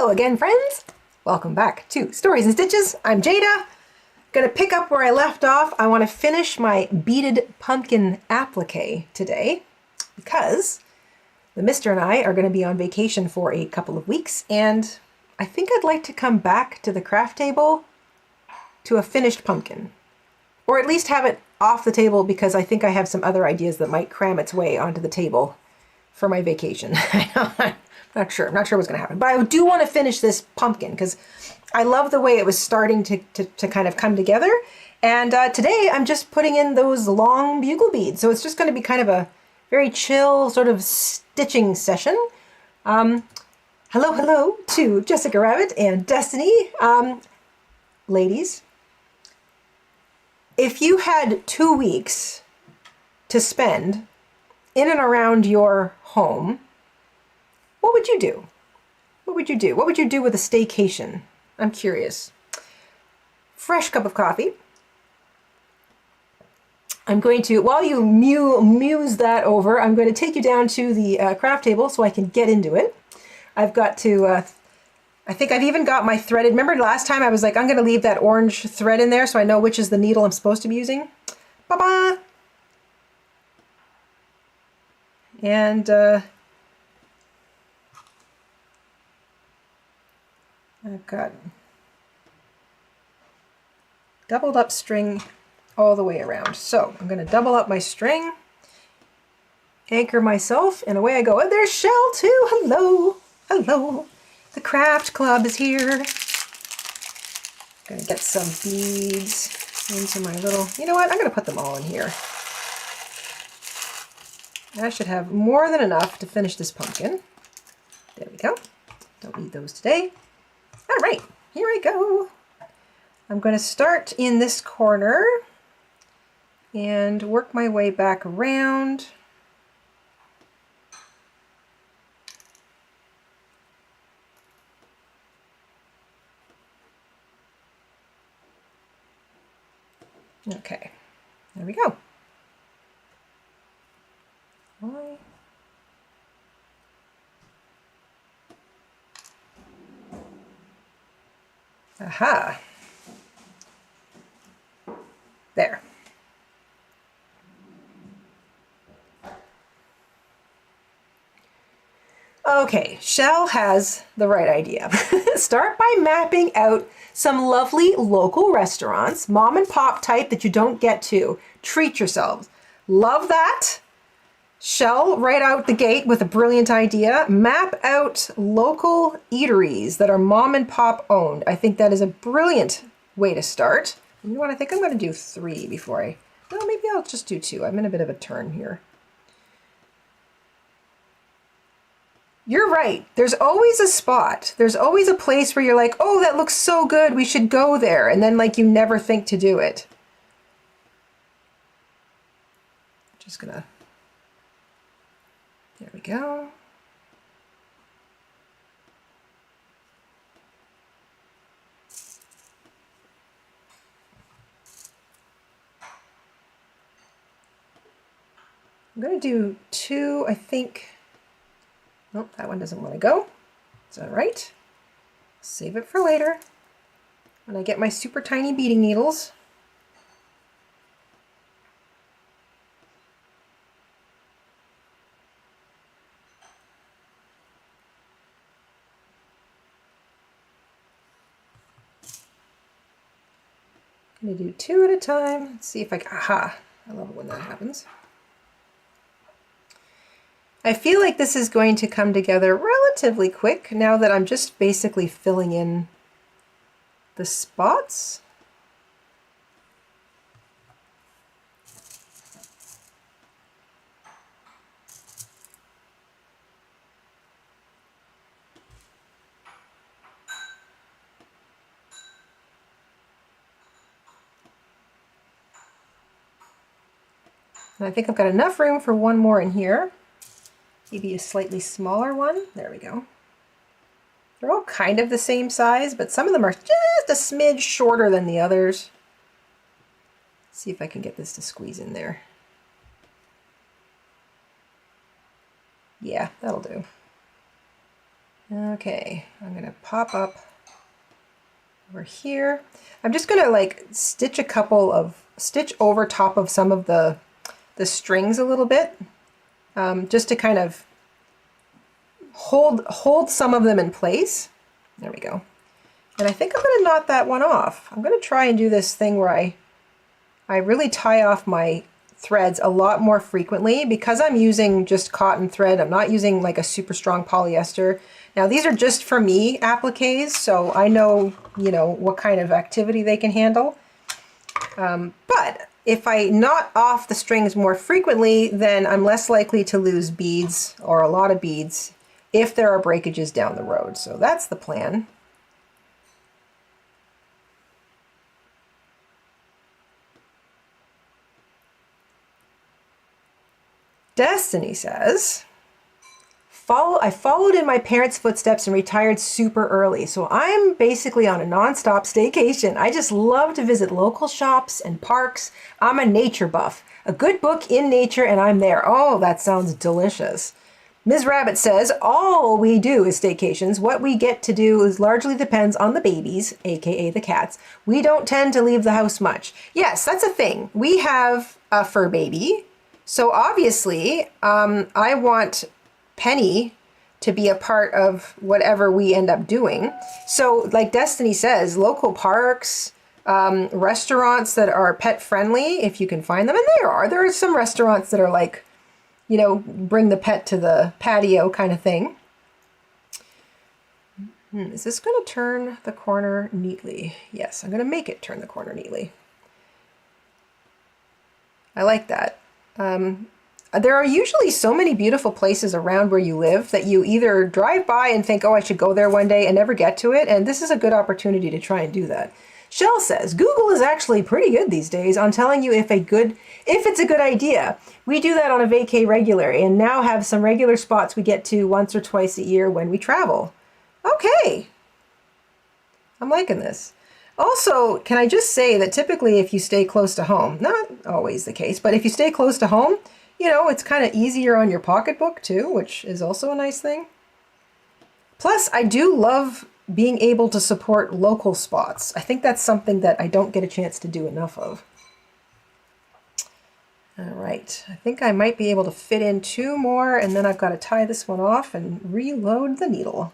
Hello again, friends! Welcome back to Stories and Stitches. I'm Jada. Gonna pick up where I left off. I want to finish my beaded pumpkin applique today because the mister and I are going to be on vacation for a couple of weeks, and I think I'd like to come back to the craft table to a finished pumpkin. Or at least have it off the table because I think I have some other ideas that might cram its way onto the table for my vacation. I'm not sure what's going to happen. But I do want to finish this pumpkin because I love the way it was starting to kind of come together. And today I'm just putting in those long bugle beads. So it's just going to be kind of a very chill sort of stitching session. Hello to Jessica Rabbit and Destiny. Ladies, if you had 2 weeks to spend in and around your home, what would you do? What would you do? What would you do with a staycation? I'm curious. Fresh cup of coffee. I'm going to, while you muse that over, I'm going to take you down to the craft table so I can get into it. I've got to, I think I've even got my threaded, remember last time I was like, I'm going to leave that orange thread in there so I know which is the needle I'm supposed to be using. Ba-ba! And I've got doubled up string all the way around. So I'm going to double up my string, anchor myself, and away I go. And there's Shell too. Hello. Hello. The craft club is here. Going to get some beads into my little, you know what? I'm going to put them all in here. I should have more than enough to finish this pumpkin. There we go. Don't need those today. All right, here I go. I'm going to start in this corner and work my way back around. Okay, there we go. Why? Aha. There. Okay, Shell has the right idea. Start by mapping out some lovely local restaurants, mom and pop type that you don't get to. Treat yourselves. Love that. Shell right out the gate with a brilliant idea. Map out local eateries that are mom and pop owned. I think that is a brilliant way to start. You know what? I think I'm going to do 3 before I... Well, maybe I'll just do 2. I'm in a bit of a turn here. You're right. There's always a spot. There's always a place where you're like, oh, that looks so good. We should go there. And then like you never think to do it. Just gonna... There we go. I'm going to do 2, I think. Nope, that one doesn't want to go. It's all right. Save it for later when I get my super tiny beading needles. I'm going to do 2 at a time. Let's see if I can, aha, I love it when that happens. I feel like this is going to come together relatively quick now that I'm just basically filling in the spots. And I think I've got enough room for one more in here. Maybe a slightly smaller one. There we go. They're all kind of the same size, but some of them are just a smidge shorter than the others. Let's see if I can get this to squeeze in there. Yeah, that'll do. Okay, I'm gonna pop up over here. I'm just gonna like stitch over top of some of the strings a little bit, just to kind of hold some of them in place. There we go. And I think I'm gonna knot that one off. I'm gonna try and do this thing where I really tie off my threads a lot more frequently because I'm using just cotton thread. I'm not using like a super strong polyester. Now these are just for me appliques, so I know, you know, what kind of activity they can handle. But if I knot off the strings more frequently, then I'm less likely to lose beads or a lot of beads if there are breakages down the road. So that's the plan. Destiny says, I followed in my parents' footsteps and retired super early. So I'm basically on a nonstop staycation. I just love to visit local shops and parks. I'm a nature buff. A good book in nature and I'm there. Oh, that sounds delicious. Ms. Rabbit says, all we do is staycations. What we get to do is largely depends on the babies, aka the cats. We don't tend to leave the house much. Yes, that's a thing. We have a fur baby. So obviously, I want Penny to be a part of whatever we end up doing. So like Destiny says, local parks, restaurants that are pet friendly, if you can find them. And there are some restaurants that are like, you know, bring the pet to the patio kind of thing. Is this going to turn the corner neatly? Yes, I'm going to make it turn the corner neatly. I like that. There are usually so many beautiful places around where you live that you either drive by and think, oh, I should go there one day and never get to it. And this is a good opportunity to try and do that. Shell says, Google is actually pretty good these days on telling you if it's a good idea. We do that on a vacay regularly and now have some regular spots we get to once or twice a year when we travel. Okay. I'm liking this. Also, can I just say that typically if you stay close to home, not always the case, but if you stay close to home, you know, it's kind of easier on your pocketbook too, which is also a nice thing. Plus, I do love being able to support local spots. I think that's something that I don't get a chance to do enough of. All right, I think I might be able to fit in 2 more and then I've got to tie this one off and reload the needle.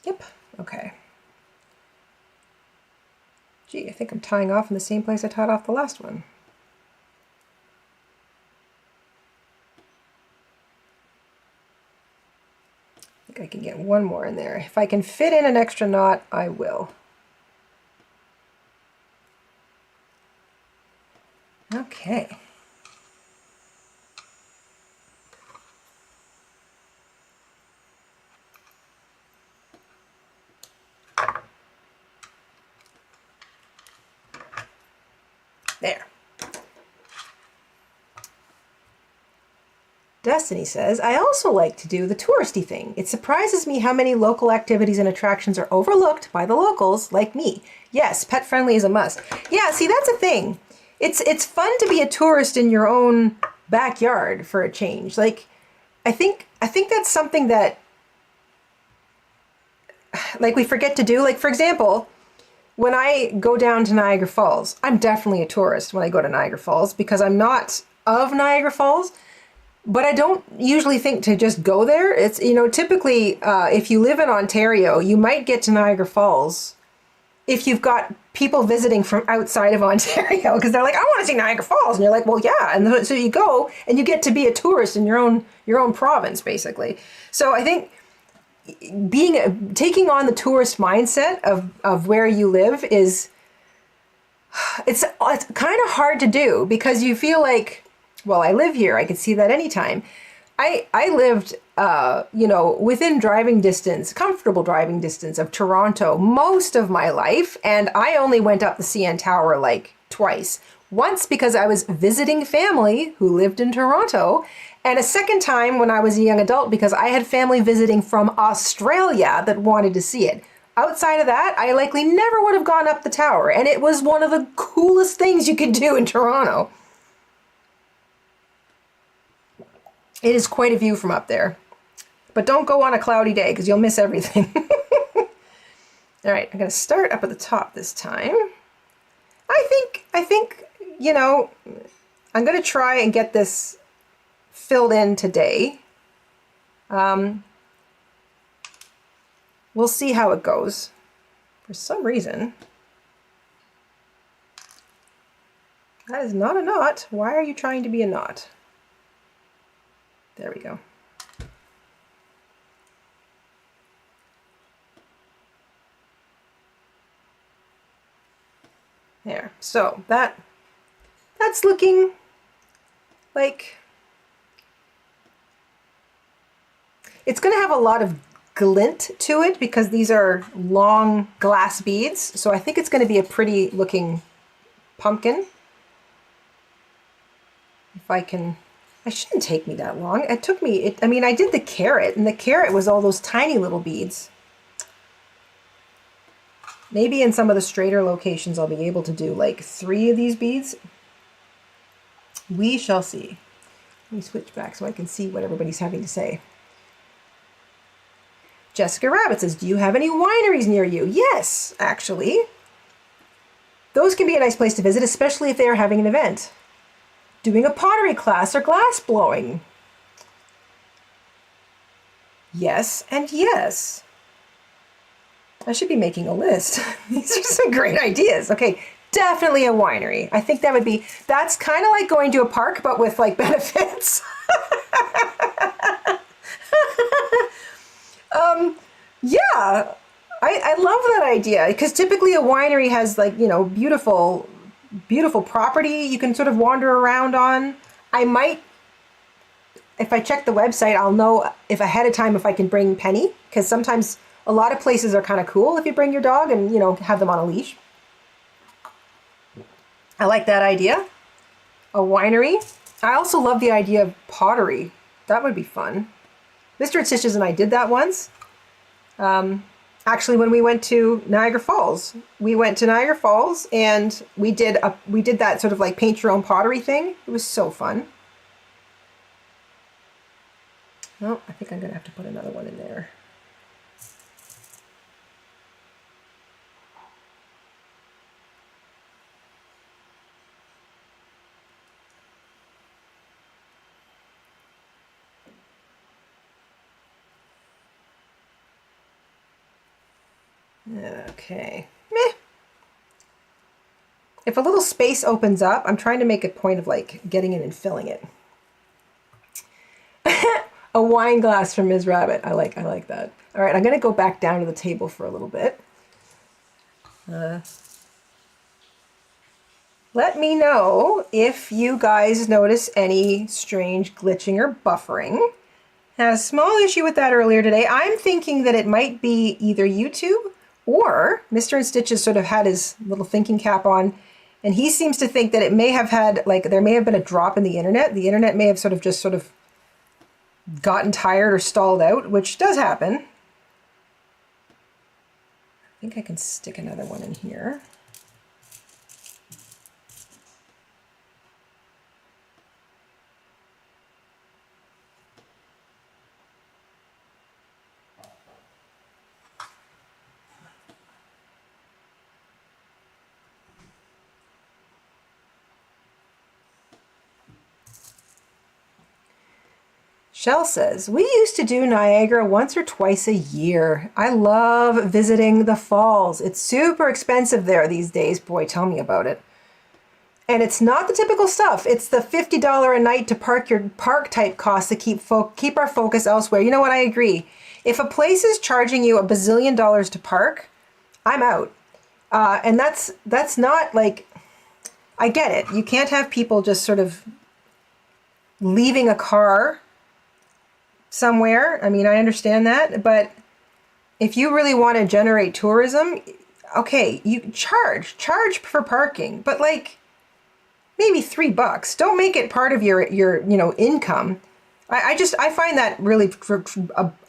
Yep, okay. Gee, I think I'm tying off in the same place I tied off the last one. I think I can get 1 more in there. If I can fit in an extra knot, I will. Okay. There. Destiny says, I also like to do the touristy thing. It surprises me how many local activities and attractions are overlooked by the locals like me. Yes, pet friendly is a must. Yeah, see, that's a thing. It's fun to be a tourist in your own backyard for a change. Like, I think that's something that like we forget to do. Like, for example, when I go down to Niagara Falls, I'm definitely a tourist when I go to Niagara Falls because I'm not of Niagara Falls, but I don't usually think to just go there. It's, you know, typically if you live in Ontario, you might get to Niagara Falls if you've got people visiting from outside of Ontario because they're like, I want to see Niagara Falls. And you're like, well, yeah. And so you go and you get to be a tourist in your own province, basically. So I think taking on the tourist mindset of where you live is, it's kind of hard to do because you feel like, well, I live here, I could see that anytime. I lived, you know, within driving distance, comfortable driving distance of Toronto most of my life. And I only went up the CN Tower like twice. Once because I was visiting family who lived in Toronto, and a second time when I was a young adult because I had family visiting from Australia that wanted to see it. outside of that, I likely never would have gone up the tower, and it was one of the coolest things you could do in Toronto. It is quite a view from up there. But don't go on a cloudy day because you'll miss everything. All right, I'm going to start up at the top this time. I think, you know, I'm going to try and get this filled in today. We'll see how it goes. For some reason, that is not a knot. Why are you trying to be a knot? There we go. There. So that's looking like it's going to have a lot of glint to it because these are long glass beads. So I think it's going to be a pretty looking pumpkin. If I can, it shouldn't take me that long. It took me, I mean, I did the carrot, and the carrot was all those tiny little beads. Maybe in some of the straighter locations I'll be able to do like 3 of these beads. We shall see. Let me switch back so I can see what everybody's having to say. Jessica Rabbit says, do you have any wineries near you? Yes, actually. Those can be a nice place to visit, especially if they are having an event. Doing a pottery class or glass blowing. Yes and yes. I should be making a list. These are some great ideas. Okay, definitely a winery. I think that would be, that's kind of like going to a park, but with like benefits. Yeah, I love that idea because typically a winery has like, you know, beautiful property you can sort of wander around on. I might, if I check the website, I'll know if ahead of time if I can bring Penny, because sometimes a lot of places are kind of cool if you bring your dog and, you know, have them on a leash. I like that idea. A winery. I also love the idea of pottery. That would be fun. Mr. InStitches and I did that once. Actually, when we went to Niagara Falls, and we did that sort of like paint your own pottery thing. It was so fun. Oh, I think I'm gonna have to put another one in there. Okay. Meh. If a little space opens up, I'm trying to make a point of like getting in and filling it. A wine glass from Ms. Rabbit. I like that. All right, I'm going to go back down to the table for a little bit. Let me know if you guys notice any strange glitching or buffering. Had a small issue with that earlier today. I'm thinking that it might be either YouTube or Mr. InStitches sort of had his little thinking cap on, and he seems to think that it may have had, like, there may have been a drop in the internet. The internet may have sort of gotten tired or stalled out, which does happen. I think I can stick another one in here. Shell says, we used to do Niagara once or twice a year. I love visiting the falls. It's super expensive there these days. Boy, tell me about it. And it's not the typical stuff. It's the $50 a night to park your park type costs to keep our focus elsewhere. You know what? I agree. If a place is charging you $1 bazillion to park, I'm out. And that's not like, I get it. You can't have people just sort of leaving a car somewhere. I mean, I understand that, but if you really want to generate tourism, okay, you charge for parking, but like maybe $3. Don't make it part of your income. I find that really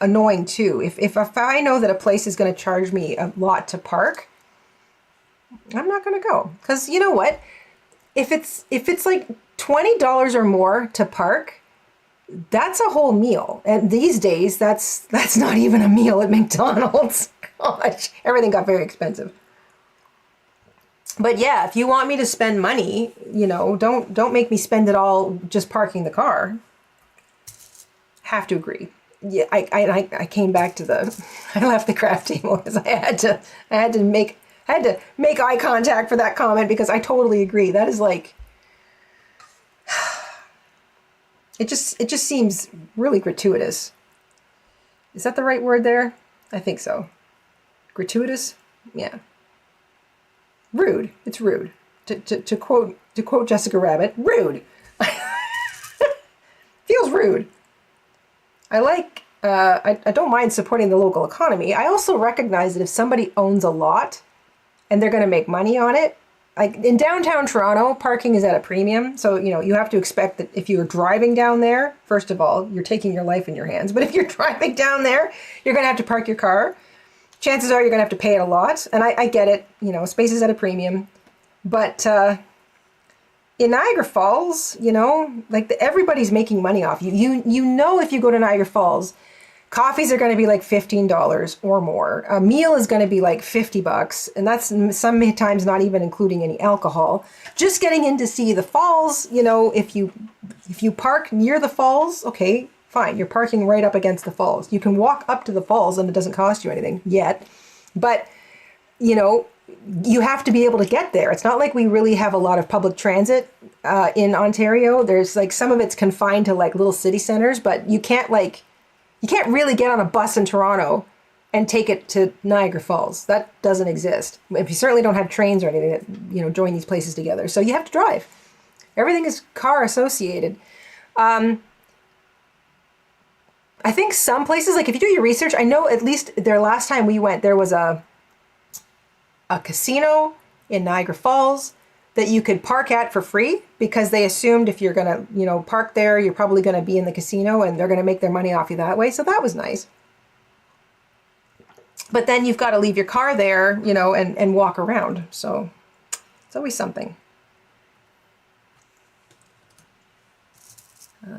annoying too. If I know that a place is going to charge me a lot to park, I'm not going to go. Because you know what? If it's like $20 or more to park, that's a whole meal. And these days, that's not even a meal at McDonald's. Gosh, everything got very expensive. But yeah, if you want me to spend money, you know, don't make me spend it all just parking the car. Have to agree. Yeah, I came back to I left the craft table because I had to make eye contact for that comment, because I totally agree. That is like, it just seems really gratuitous. Is that the right word there? I think so. Gratuitous? Yeah. Rude. It's rude. To quote Jessica Rabbit, rude. Feels rude. I like, I don't mind supporting the local economy. I also recognize that if somebody owns a lot and they're going to make money on it, like in downtown Toronto, parking is at a premium. So, you know, you have to expect that if you're driving down there, first of all, you're taking your life in your hands. But if you're driving down there, you're going to have to park your car. Chances are you're going to have to pay it a lot. And I get it, you know, space is at a premium. But in Niagara Falls, you know, like everybody's making money off you. You know, if you go to Niagara Falls, coffees are going to be like $15 or more. A meal is going to be like $50, and that's sometimes not even including any alcohol. Just getting in to see the falls, you know, if you park near the falls, okay, fine, you're parking right up against the falls. You can walk up to the falls and it doesn't cost you anything yet. But, you know, you have to be able to get there. It's not like we really have a lot of public transit in Ontario. There's like some of it's confined to like little city centers, but you can't really get on a bus in Toronto and take it to Niagara Falls. That doesn't exist. If you certainly don't have trains or anything that, you know, join these places together. So you have to drive. Everything is car associated. I think some places, like if you do your research, I know at least there last time we went, there was a casino in Niagara Falls that you could park at for free, because they assumed if you're going to, you know, park there, you're probably going to be in the casino and they're going to make their money off you that way. So that was nice. But then you've got to leave your car there, you know, and walk around. So it's always something.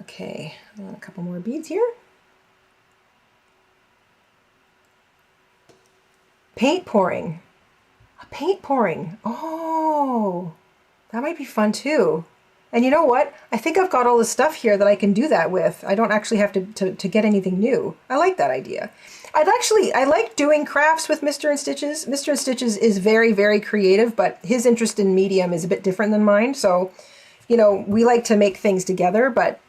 Okay, a couple more beads here. Paint pouring. Paint pouring. Oh, that might be fun too. And you know what? I think I've got all the stuff here that I can do that with. I don't actually have to get anything new. I like that idea. I like doing crafts with Mr. InStitches. Mr. InStitches is very, very creative, but his interest in medium is a bit different than mine. So, you know, we like to make things together, but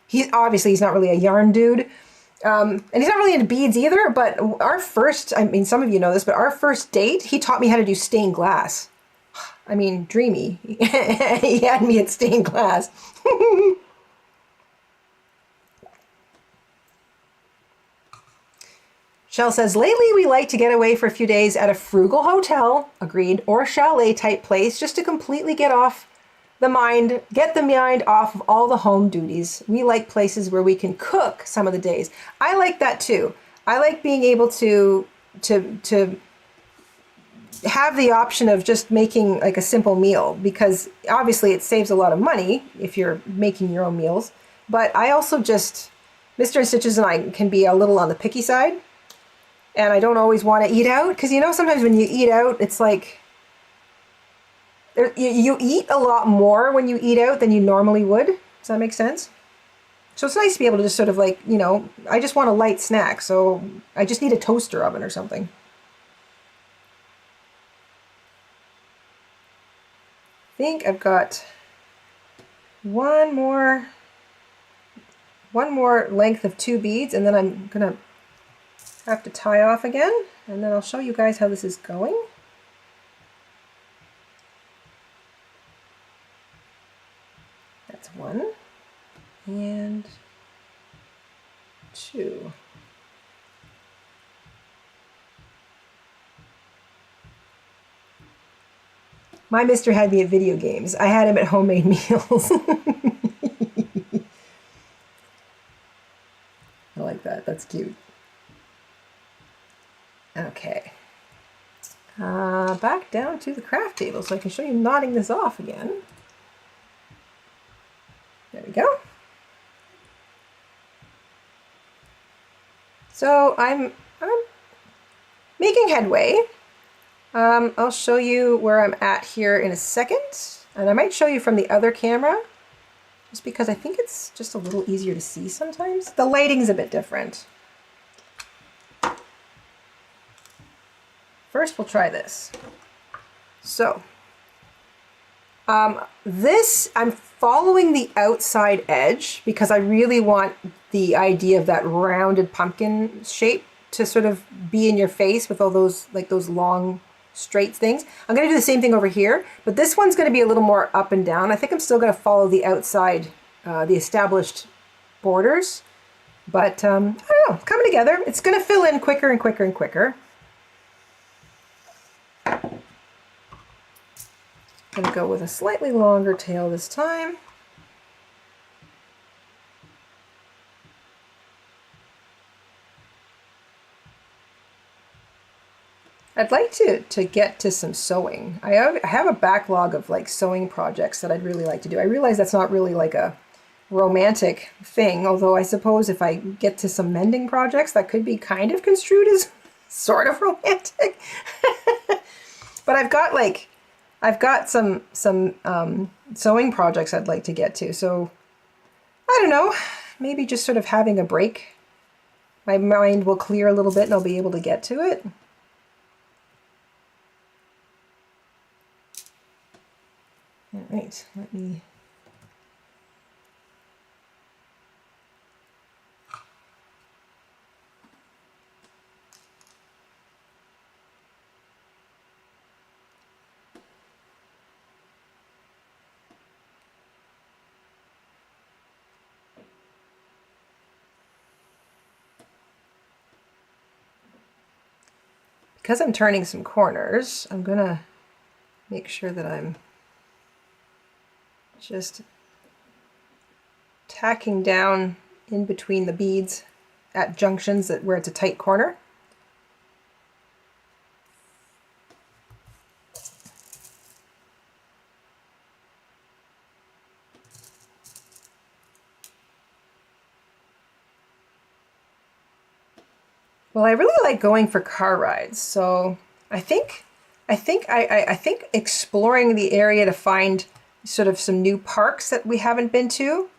he's not really a yarn dude. And he's not really into beads either, but our first, I mean, some of you know this, but our first date, he taught me how to do stained glass. I mean, dreamy. He had me at stained glass. Shell says, lately we like to get away for a few days at a frugal hotel, agreed, or chalet type place, just to completely get the mind off of all the home duties. We like places where we can cook some of the days. I like that too. I like being able to have the option of just making like a simple meal, because obviously it saves a lot of money if you're making your own meals. But I also Mr. InStitches and I can be a little on the picky side, and I don't always want to eat out, because you know, sometimes when you eat out, it's like, you eat a lot more when you eat out than you normally would. Does that make sense? So it's nice to be able to just sort of like, you know, I just want a light snack, so I just need a toaster oven or something. I think I've got one more length of 2 beads, and then I'm gonna have to tie off again, and then I'll show you guys how this is going. That's 1 and 2. My mister had me at video games. I had him at homemade meals. That's cute. Okay. Back down to the craft table so I can show you knotting this off again. There we go. So I'm making headway. I'll show you where I'm at here in a second, and I might show you from the other camera, just because I think it's just a little easier to see sometimes. The lighting's a bit different. First, we'll try this. So, this, I'm following the outside edge because I really want the idea of that rounded pumpkin shape to sort of be in your face with all those, like those long straight things. I'm going to do the same thing over here, but this one's going to be a little more up and down. I think I'm still going to follow the outside, the established borders, but I don't know, coming together. It's going to fill in quicker and quicker and quicker. I'm going to go with a slightly longer tail this time. I'd like to get to some sewing. I have a backlog of like sewing projects that I'd really like to do. I realize that's not really like a romantic thing, although I suppose if I get to some mending projects, that could be kind of construed as sort of romantic. But I've got some sewing projects I'd like to get to. So I don't know, maybe just sort of having a break. My mind will clear a little bit and I'll be able to get to it. All right, let me... Because I'm turning some corners, I'm gonna make sure that I'm just tacking down in between the beads at junctions where it's a tight corner. Well, I really like going for car rides, so I think exploring the area to find sort of some new parks that we haven't been to,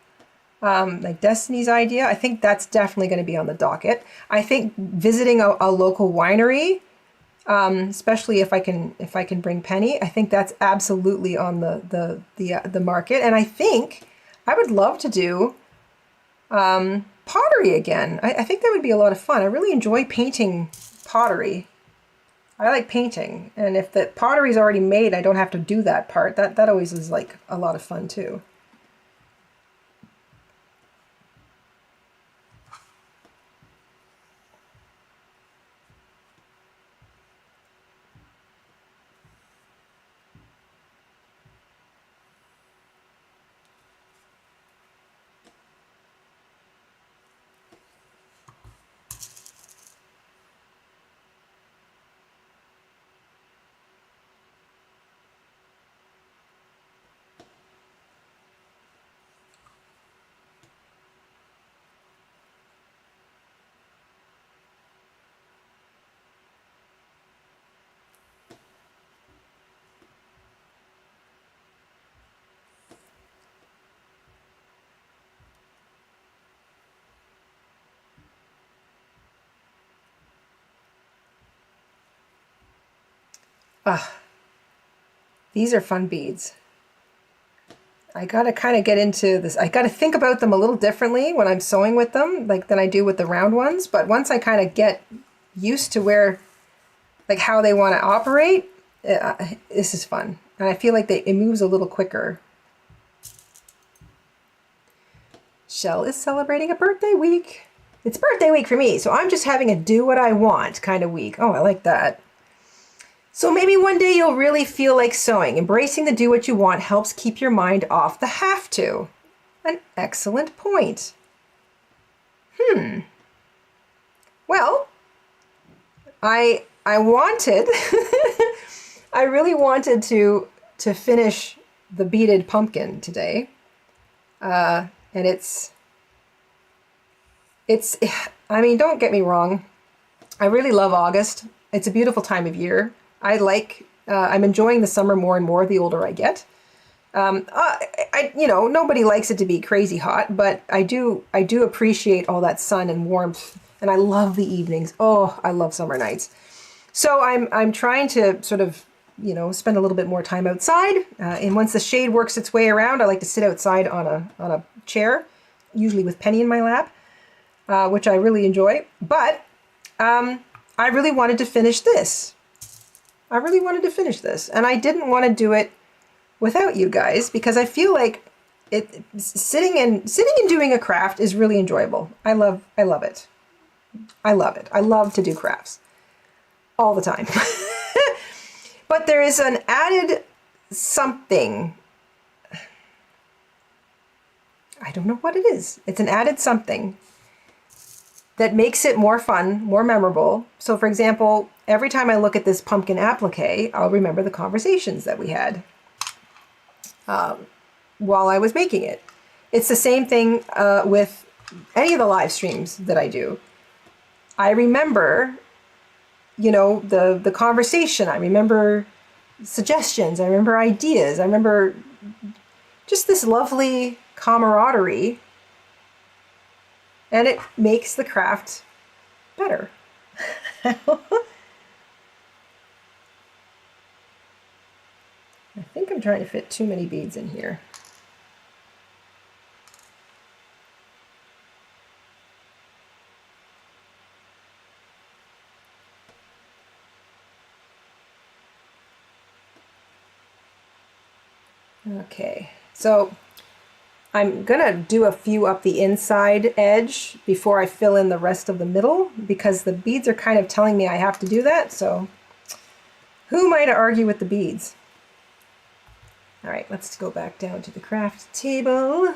like Destiny's idea, I think that's definitely going to be on the docket. I think visiting a local winery, especially if I can bring Penny, I think that's absolutely on the market. And I think I would love to do pottery again. I think that would be a lot of fun. I really enjoy painting pottery. I like painting, and if the pottery's already made, I don't have to do that part. That always is like a lot of fun too. Ah, these are fun beads. I gotta kind of get into this. I gotta think about them a little differently when I'm sewing with them, like than I do with the round ones. But once I kind of get used to where, like how they want to operate, this is fun. And I feel like it moves a little quicker. Shell is celebrating a birthday week. It's birthday week for me, so I'm just having a do what I want kind of week. Oh, I like that. So maybe one day you'll really feel like sewing. Embracing the do what you want helps keep your mind off the have to. An excellent point. I wanted, I really wanted to finish the beaded pumpkin today, and it's, I mean, don't get me wrong, I really love August. It's a beautiful time of year. I'm enjoying the summer more and more the older I get. You know, nobody likes it to be crazy hot, but I do appreciate all that sun and warmth, and I love the evenings. Oh, I love summer nights. So I'm trying to sort of, you know, spend a little bit more time outside. And once the shade works its way around, I like to sit outside on a chair, usually with Penny in my lap, which I really enjoy. But I really wanted to finish this. I really wanted to finish this, and I didn't want to do it without you guys, because I feel like sitting and doing a craft is really enjoyable. I love it. I love it. I love to do crafts all the time. But there is an added something. I don't know what it is. It's an added something that makes it more fun, more memorable. So for example, every time I look at this pumpkin applique, I'll remember the conversations that we had while I was making it. It's the same thing with any of the live streams that I do. I remember, you know, the conversation. I remember suggestions. I remember ideas. I remember just this lovely camaraderie, and it makes the craft better. I think I'm trying to fit too many beads in here. Okay, so I'm gonna do a few up the inside edge before I fill in the rest of the middle, because the beads are kind of telling me I have to do that, so who am I to argue with the beads? All right, let's go back down to the craft table.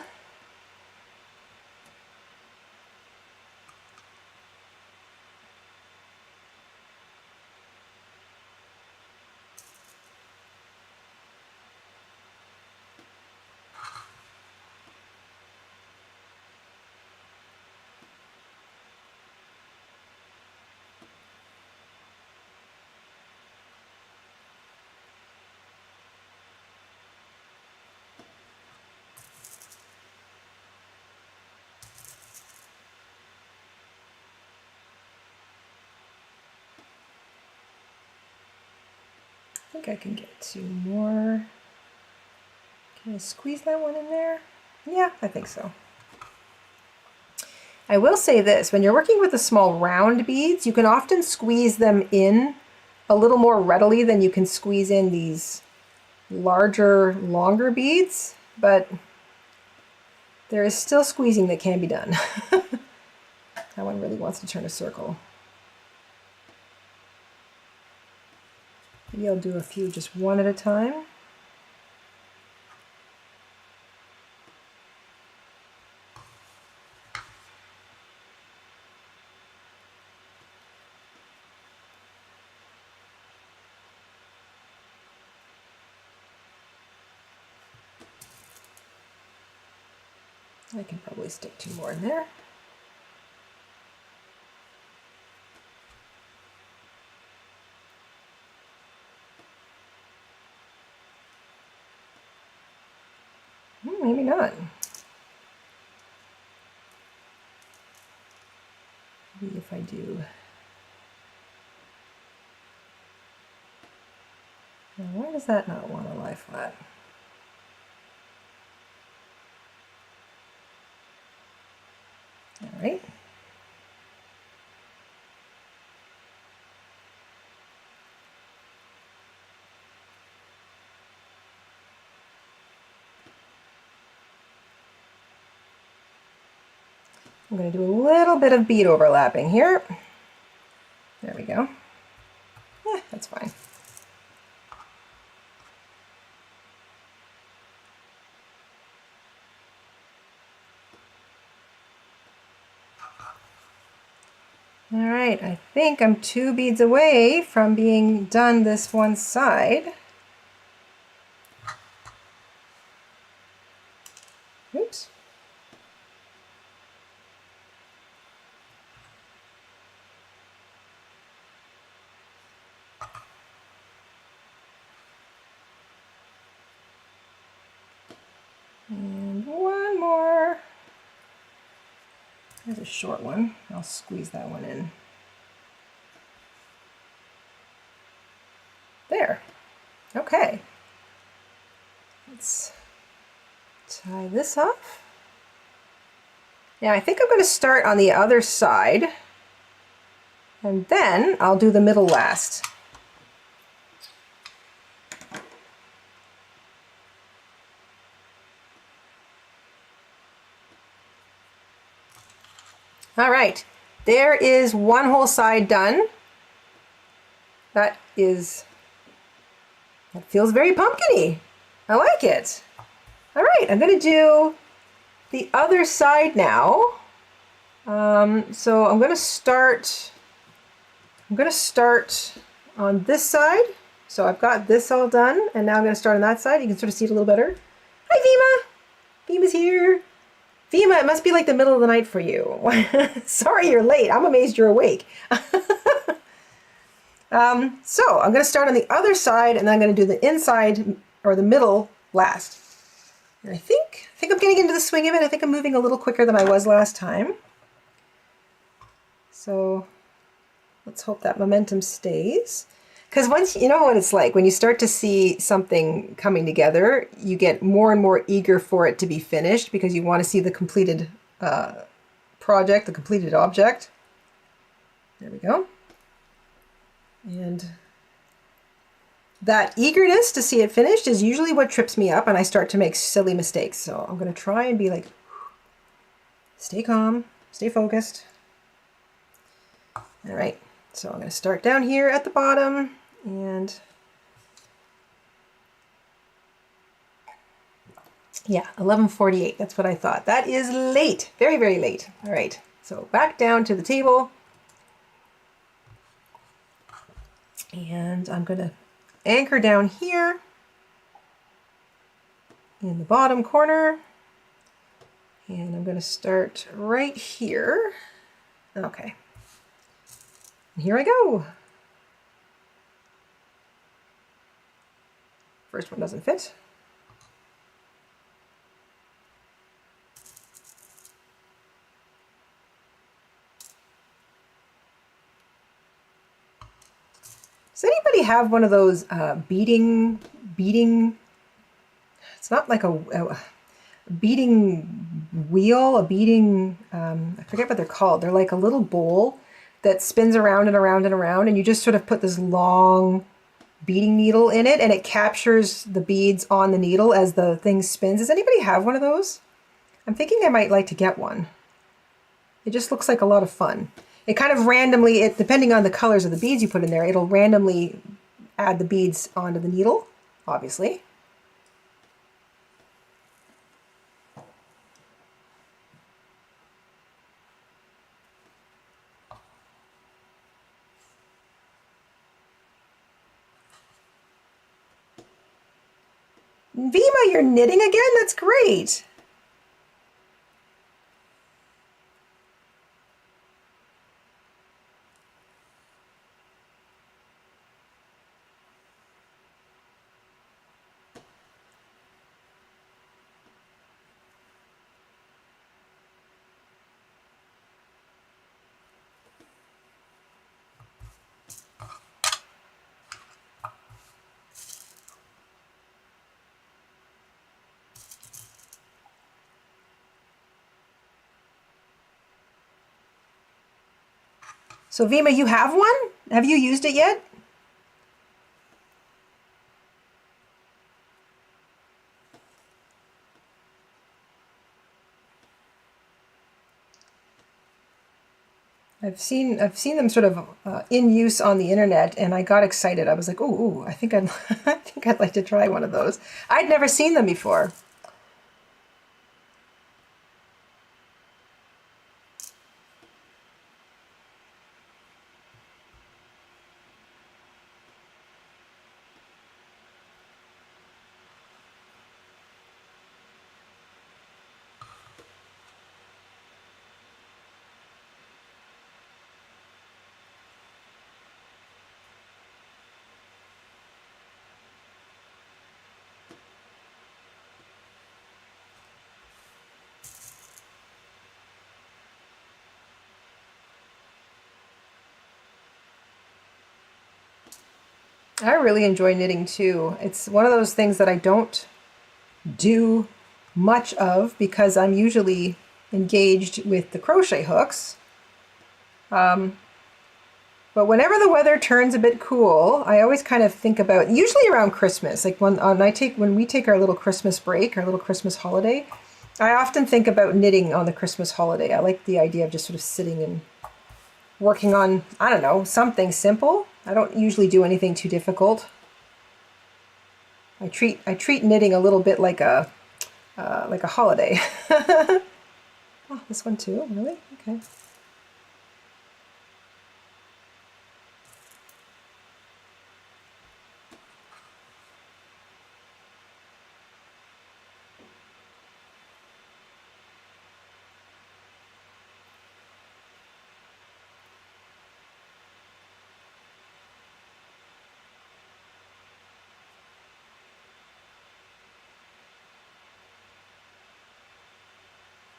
I think I can get 2 more. Can I squeeze that one in there? Yeah, I think so. I will say this, when you're working with the small round beads, you can often squeeze them in a little more readily than you can squeeze in these larger, longer beads, but there is still squeezing that can be done. That one really wants to turn a circle. Maybe I'll do a few just one at a time. I can probably stick 2 more in there. Maybe not. Maybe if I do. Now, why does that not want to lie flat? All right. I'm going to do a little bit of bead overlapping here. There we go. Yeah, that's fine. All right, I think I'm 2 beads away from being done this one side. Oops. And one more. There's a short one. I'll squeeze that one in. There. Okay. Let's tie this off. Now I think I'm going to start on the other side, and then I'll do the middle last. All right, there is one whole side done. That feels very pumpkin-y. I like it. All right, I'm going to do the other side now. So I'm going to start on this side. So I've got this all done, and now I'm going to start on that side. You can sort of see it a little better. Hi, Vima. Vima's here. Vima, it must be like the middle of the night for you. Sorry you're late. I'm amazed you're awake. So I'm going to start on the other side, and then I'm going to do the inside or the middle last. And I think I'm getting into the swing of it. I think I'm moving a little quicker than I was last time. So let's hope that momentum stays. Because once, you know what it's like, when you start to see something coming together, you get more and more eager for it to be finished because you want to see the completed project, the completed object. There we go. And that eagerness to see it finished is usually what trips me up and I start to make silly mistakes. So I'm going to try and be like, stay calm, stay focused. All right, so I'm going to start down here at the bottom, and yeah, 11:48, that's what I thought. That is late, very, very late. All right, so back down to the table, and I'm going to anchor down here in the bottom corner, and I'm going to start right here. Okay. Here I go. First one doesn't fit. Does anybody have one of those beading, it's not like a beading wheel, a beading, I forget what they're called. They're like a little bowl that spins around and around and around, and you just sort of put this long beading needle in it, and it captures the beads on the needle as the thing spins. Does anybody have one of those? I'm thinking I might like to get one. It just looks like a lot of fun. It kind of randomly, depending on the colors of the beads you put in there, it'll randomly add the beads onto the needle, obviously. Vima, you're knitting again? That's great. So Vima, you have one? Have you used it yet? I've seen them sort of in use on the internet, and I got excited. I was like, "Ooh, I think I think I'd like to try one of those." I'd never seen them before. I really enjoy knitting too. It's one of those things that I don't do much of because I'm usually engaged with the crochet hooks. But whenever the weather turns a bit cool, I always kind of think about, usually around Christmas, like when we take our little Christmas break, our little Christmas holiday, I often think about knitting on the Christmas holiday. I like the idea of just sort of sitting and working on, I don't know, something simple. I don't usually do anything too difficult. I treat knitting a little bit like a holiday. Oh, this one too, really? Okay.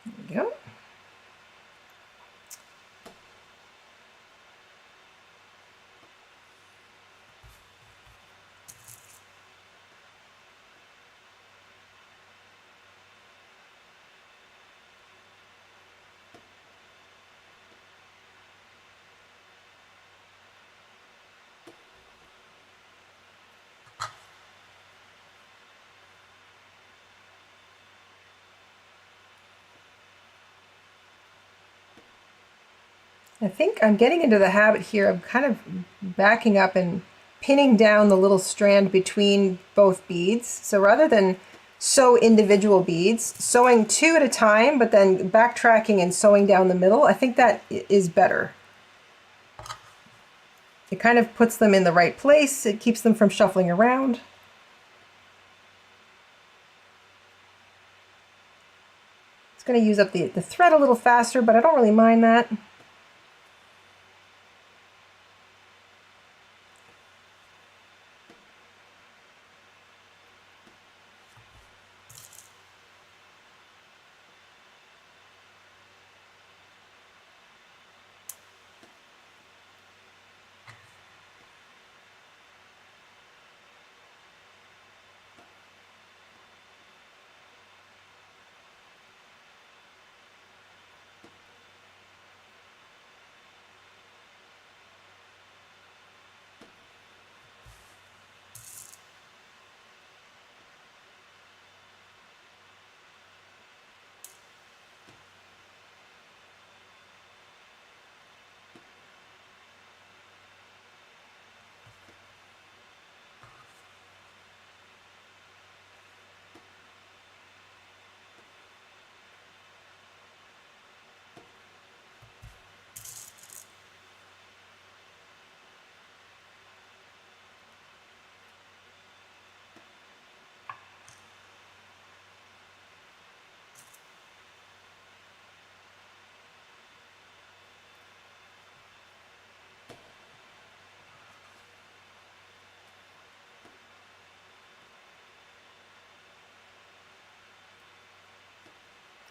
There we go. I think I'm getting into the habit here of kind of backing up and pinning down the little strand between both beads. So rather than sew individual beads, sewing two at a time, but then backtracking and sewing down the middle, I think that is better. It kind of puts them in the right place. It keeps them from shuffling around. It's going to use up the thread a little faster, but I don't really mind that.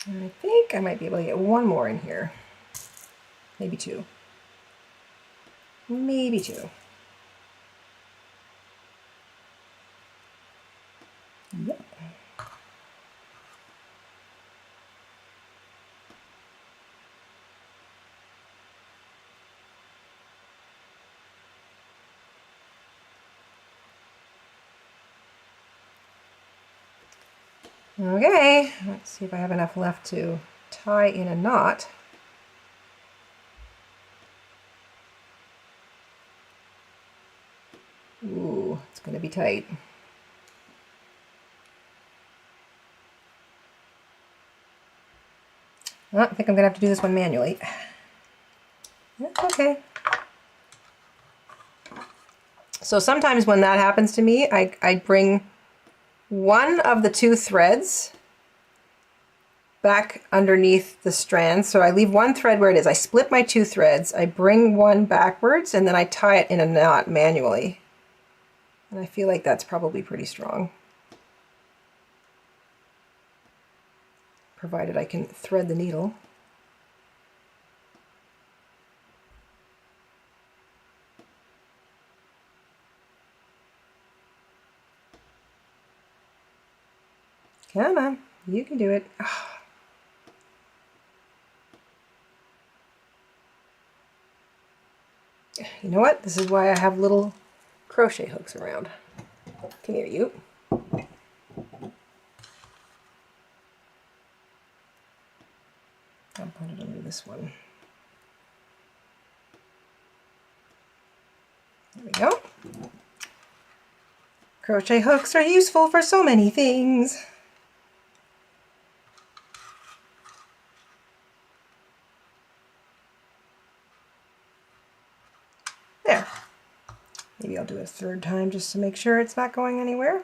And I think I might be able to get one more in here. Maybe two. Maybe two. Yep. Okay, let's see if I have enough left to tie in a knot. Ooh, it's going to be tight. Oh, I think I'm going to have to do this one manually. That's okay. So sometimes when that happens to me, I bring one of the two threads back underneath the strand. So I leave one thread where it is. I split my two threads, I bring one backwards, and then I tie it in a knot manually. And I feel like that's probably pretty strong, provided I can thread the needle. Come on, you can do it. You know what? This is why I have little crochet hooks around. Come here, you. I'll put it under this one. There we go. Crochet hooks are useful for so many things. There. Maybe I'll do it a third time just to make sure it's not going anywhere.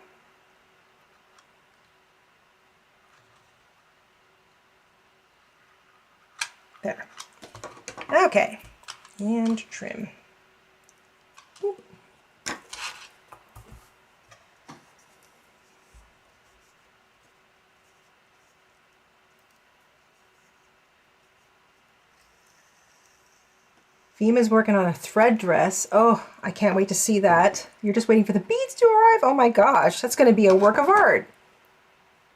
There. Okay. And trim. Oop. Fima's working on a thread dress. Oh, I can't wait to see that. You're just waiting for the beads to arrive? Oh my gosh, that's going to be a work of art.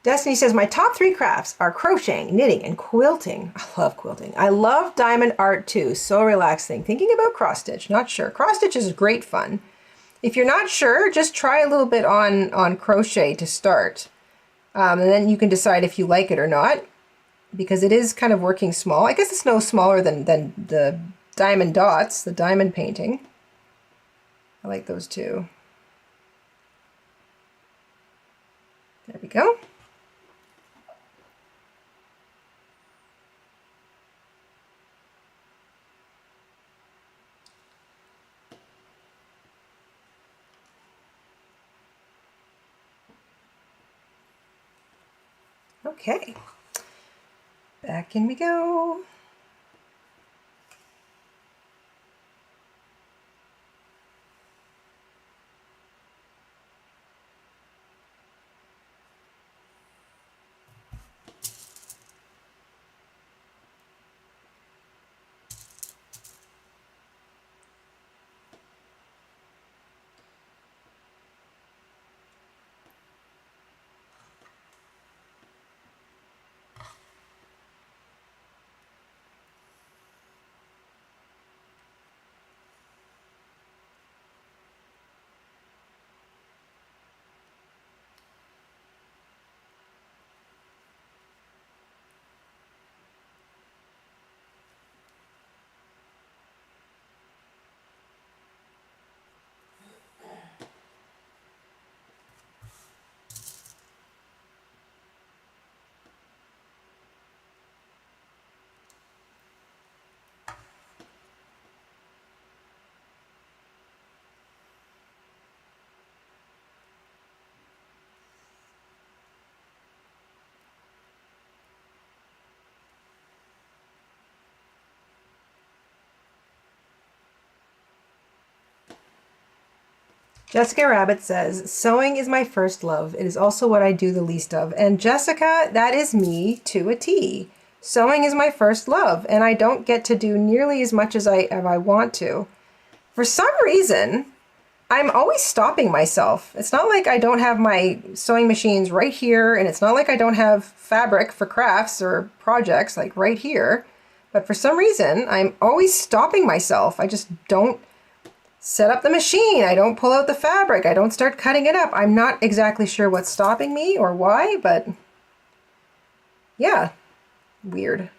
Destiny says, my top 3 crafts are crocheting, knitting, and quilting. I love quilting. I love diamond art too. So relaxing. Thinking about cross stitch. Not sure. Cross stitch is great fun. If you're not sure, just try a little bit on crochet to start. And then you can decide if you like it or not. Because it is kind of working small. I guess it's no smaller than the diamond dots, the diamond painting. I like those too. There we go. Okay, back in we go. Jessica Rabbit says, sewing is my first love. It is also what I do the least of. And Jessica, that is me to a T. Sewing is my first love, and I don't get to do nearly as much as I want to. For some reason, I'm always stopping myself. It's not like I don't have my sewing machines right here, and it's not like I don't have fabric for crafts or projects like right here. But for some reason, I'm always stopping myself. I just don't set up the machine. I don't pull out the fabric. I don't start cutting it up. I'm not exactly sure what's stopping me or why, but yeah, weird.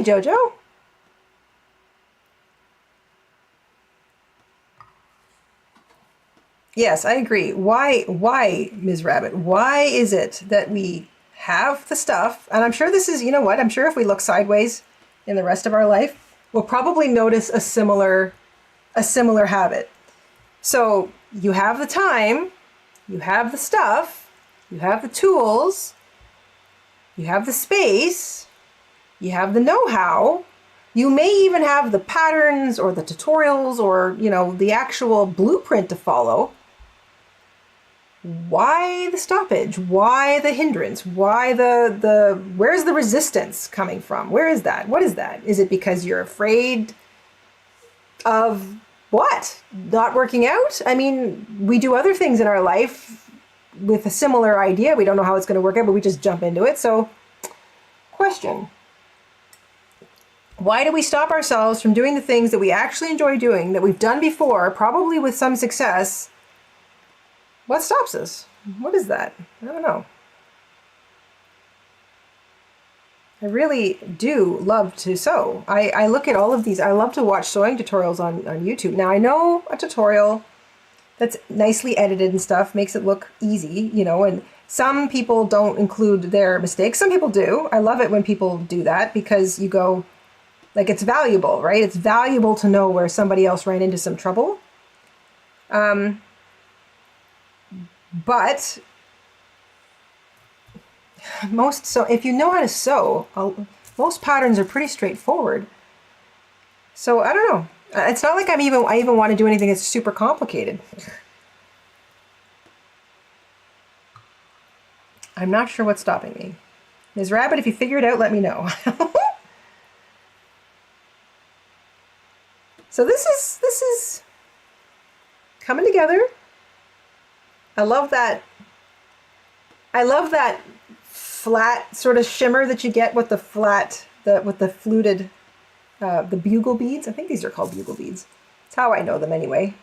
Jojo. Yes, I agree. Why, Ms. Rabbit? Why is it that we have the stuff? And I'm sure this is, you know what? I'm sure if we look sideways in the rest of our life, we'll probably notice a similar habit. So you have the time, you have the stuff, you have the tools, you have the space, you have the know-how. You may even have the patterns or the tutorials or, you know, the actual blueprint to follow. Why the stoppage? Why the hindrance? Why where's the resistance coming from? Where is that? What is that? Is it because you're afraid of what? Not working out? I mean, we do other things in our life with a similar idea. We don't know how it's going to work out, but we just jump into it. So, question. Why do we stop ourselves from doing the things that we actually enjoy doing, that we've done before, probably with some success? What stops us? What is that? I don't know. I really do love to sew. I look at all of these. I love to watch sewing tutorials on YouTube. Now, I know a tutorial that's nicely edited and stuff makes it look easy, you know, and some people don't include their mistakes. Some people do. I love it when people do that because you go, like, it's valuable, right? It's valuable to know where somebody else ran into some trouble. But if you know how to sew, most patterns are pretty straightforward. So I don't know. It's not like I even want to do anything that's super complicated. I'm not sure what's stopping me. Ms. Rabbit, if you figure it out, let me know. So this is coming together. I love that flat sort of shimmer that you get with the fluted, the bugle beads. I think these are called bugle beads. That's how I know them anyway.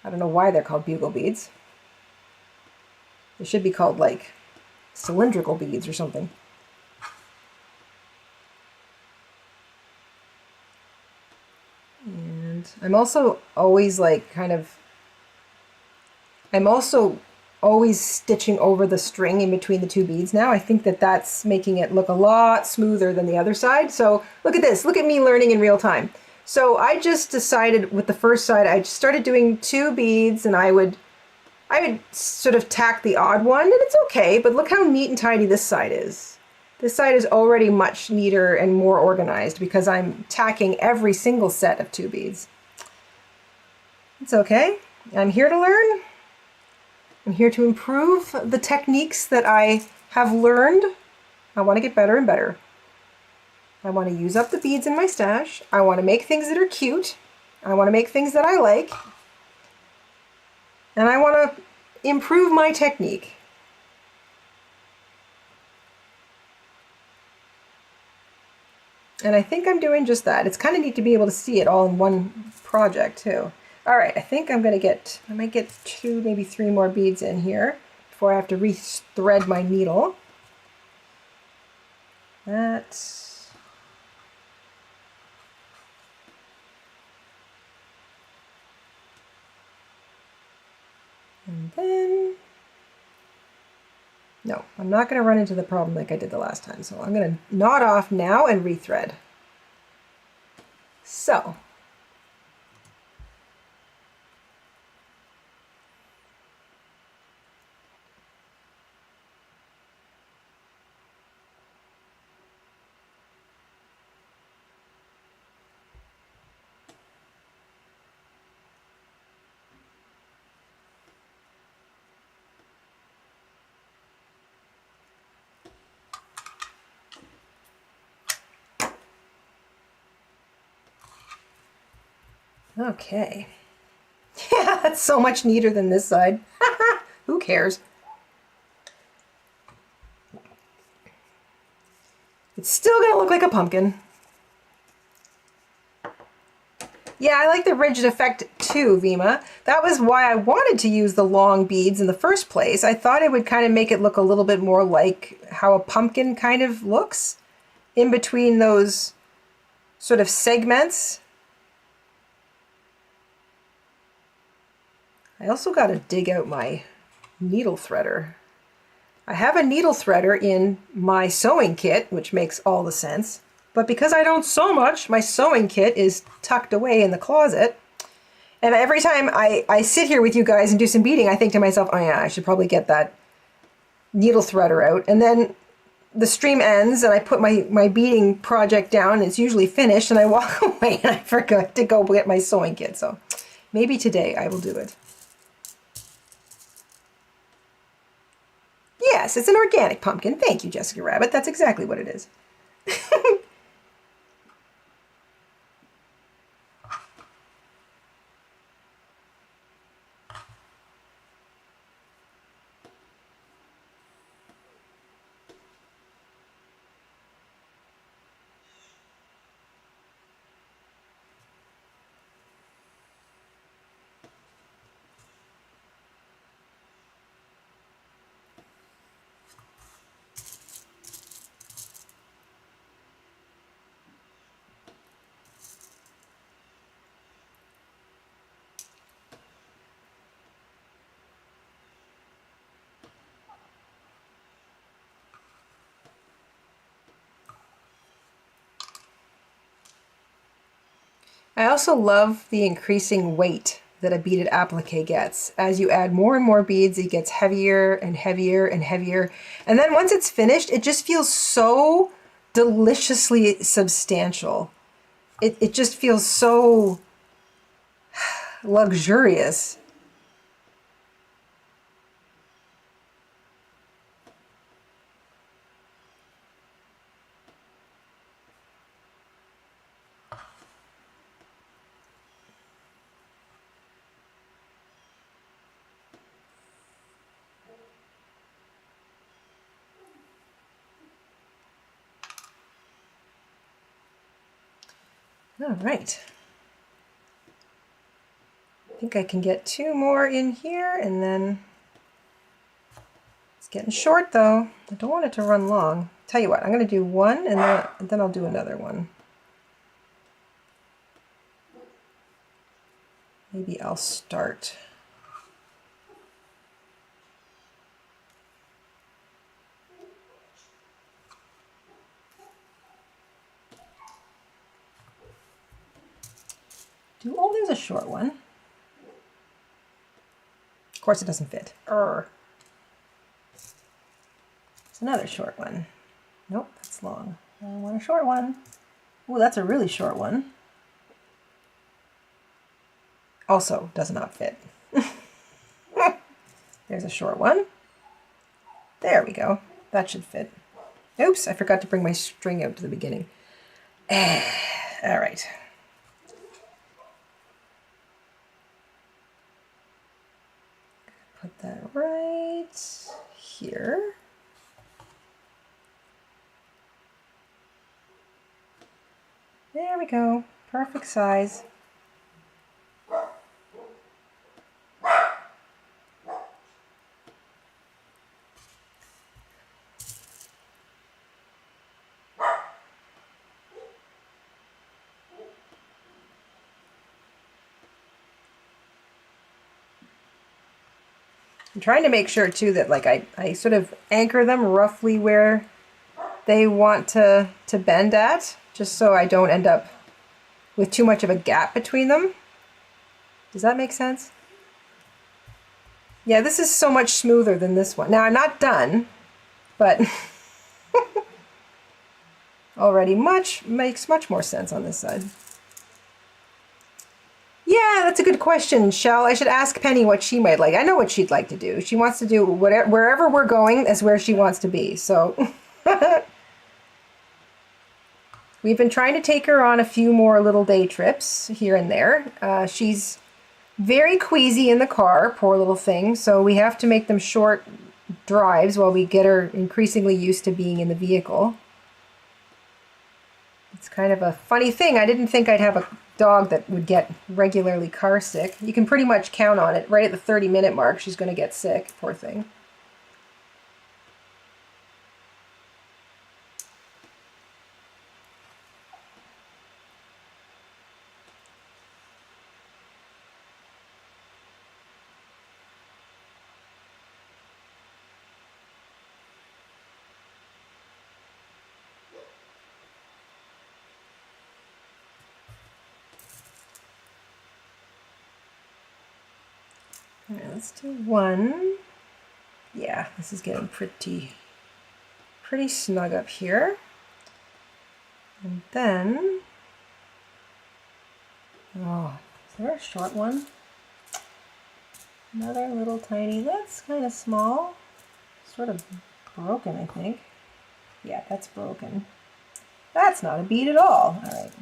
I don't know why they're called bugle beads. They should be called like cylindrical beads or something. And I'm also always always stitching over the string in between the two beads now. I think that that's making it look a lot smoother than the other side. So look at this. Look at me learning in real time. So I just decided with the first side, I just started doing 2 beads, and I would sort of tack the odd one, and it's okay, but look how neat and tidy this side is. This side is already much neater and more organized because I'm tacking every single set of 2 beads. It's okay. I'm here to learn. I'm here to improve the techniques that I have learned. I want to get better and better. I want to use up the beads in my stash. I want to make things that are cute. I want to make things that I like. And I want to improve my technique. And I think I'm doing just that. It's kind of neat to be able to see it all in one project too. All right, I think I might get 2, maybe 3 more beads in here before I have to re-thread my needle. That's... And then... No, I'm not going to run into the problem like I did the last time, so I'm going to knot off now and rethread. So... Okay. Yeah, that's so much neater than this side. Who cares? It's still gonna look like a pumpkin. Yeah, I like the rigid effect too, Vima. That was why I wanted to use the long beads in the first place. I thought it would kind of make it look a little bit more like how a pumpkin kind of looks. in between those sort of segments. I also got to dig out my needle threader. I have a needle threader in my sewing kit, which makes all the sense. But because I don't sew much, my sewing kit is tucked away in the closet. And every time I sit here with you guys and do some beading, I think to myself, oh yeah, I should probably get that needle threader out. And then the stream ends and I put my beading project down and it's usually finished and I walk away and I forgot to go get my sewing kit. So maybe today I will do it. Yes, it's an organic pumpkin. Thank you, Jessica Rabbit. That's exactly what it is. I also love the increasing weight that a beaded applique gets. As you add more and more beads, it gets heavier and heavier and heavier. And then once it's finished, it just feels so deliciously substantial. It just feels so luxurious. All right. I think I can get 2 more in here and then it's getting short though. I don't want it to run long. Tell you what, I'm going to do 1 and then I'll do another one. Maybe I'll start. Oh, there's a short one. Of course it doesn't fit. It's another short one. Nope, that's long. I want a short one. Oh, that's a really short one. Also does not fit. There's a short one. There we go. That should fit. Oops, I forgot to bring my string out to the beginning. All right. Put that right here. There we go. Perfect size. I'm trying to make sure too that like I sort of anchor them roughly where they want to bend at, just so I don't end up with too much of a gap between them. Does that make sense? Yeah, this is so much smoother than this one. Now I'm not done, but already makes much more sense on this side. Yeah, that's a good question, Shell. I should ask Penny what she might like. I know what she'd like to do. She wants to do whatever, wherever we're going is where she wants to be. So we've been trying to take her on a few more little day trips here and there. She's very queasy in the car, poor little thing. So we have to make them short drives while we get her increasingly used to being in the vehicle. It's kind of a funny thing. I didn't think I'd have a dog that would get regularly car sick. You can pretty much count on it. Right at the 30-minute mark, she's going to get sick. Poor thing. All right, let's do one. Yeah, this is getting pretty snug up here. And then, oh, is there a short one? Another little tiny, that's kind of small. Sort of broken, I think. Yeah, that's broken. That's not a bead at all. All right.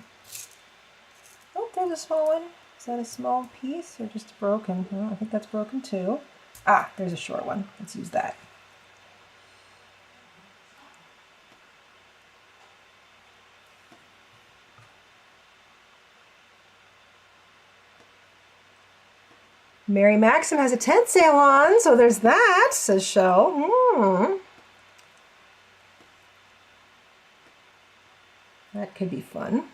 Oh, there's a small one. Is that a small piece or just broken? Oh, I think that's broken too. Ah, there's a short one. Let's use that. Mary Maxim has a tent sale on, so there's that, says Shell. That could be fun.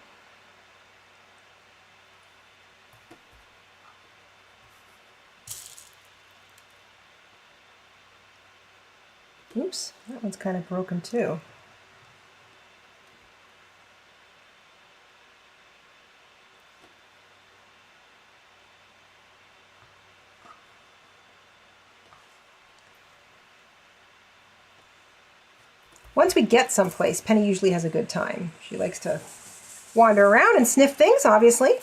Oops, that one's kind of broken too. Once we get someplace, Penny usually has a good time. She likes to wander around and sniff things, obviously.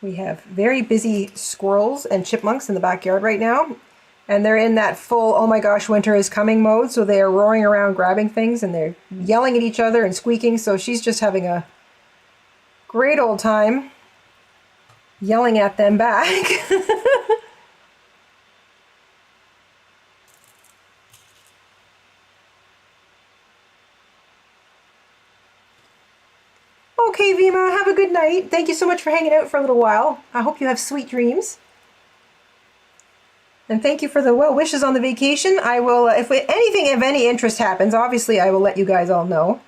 We have very busy squirrels and chipmunks in the backyard right now, and they're in that full, oh my gosh, winter is coming mode, so they are roaring around grabbing things, and they're yelling at each other and squeaking, so she's just having a great old time yelling at them back. Okay, Vima, have a good night. Thank you so much for hanging out for a little while. I hope you have sweet dreams. And thank you for the well wishes on the vacation. I will, if anything of any interest happens, obviously I will let you guys all know.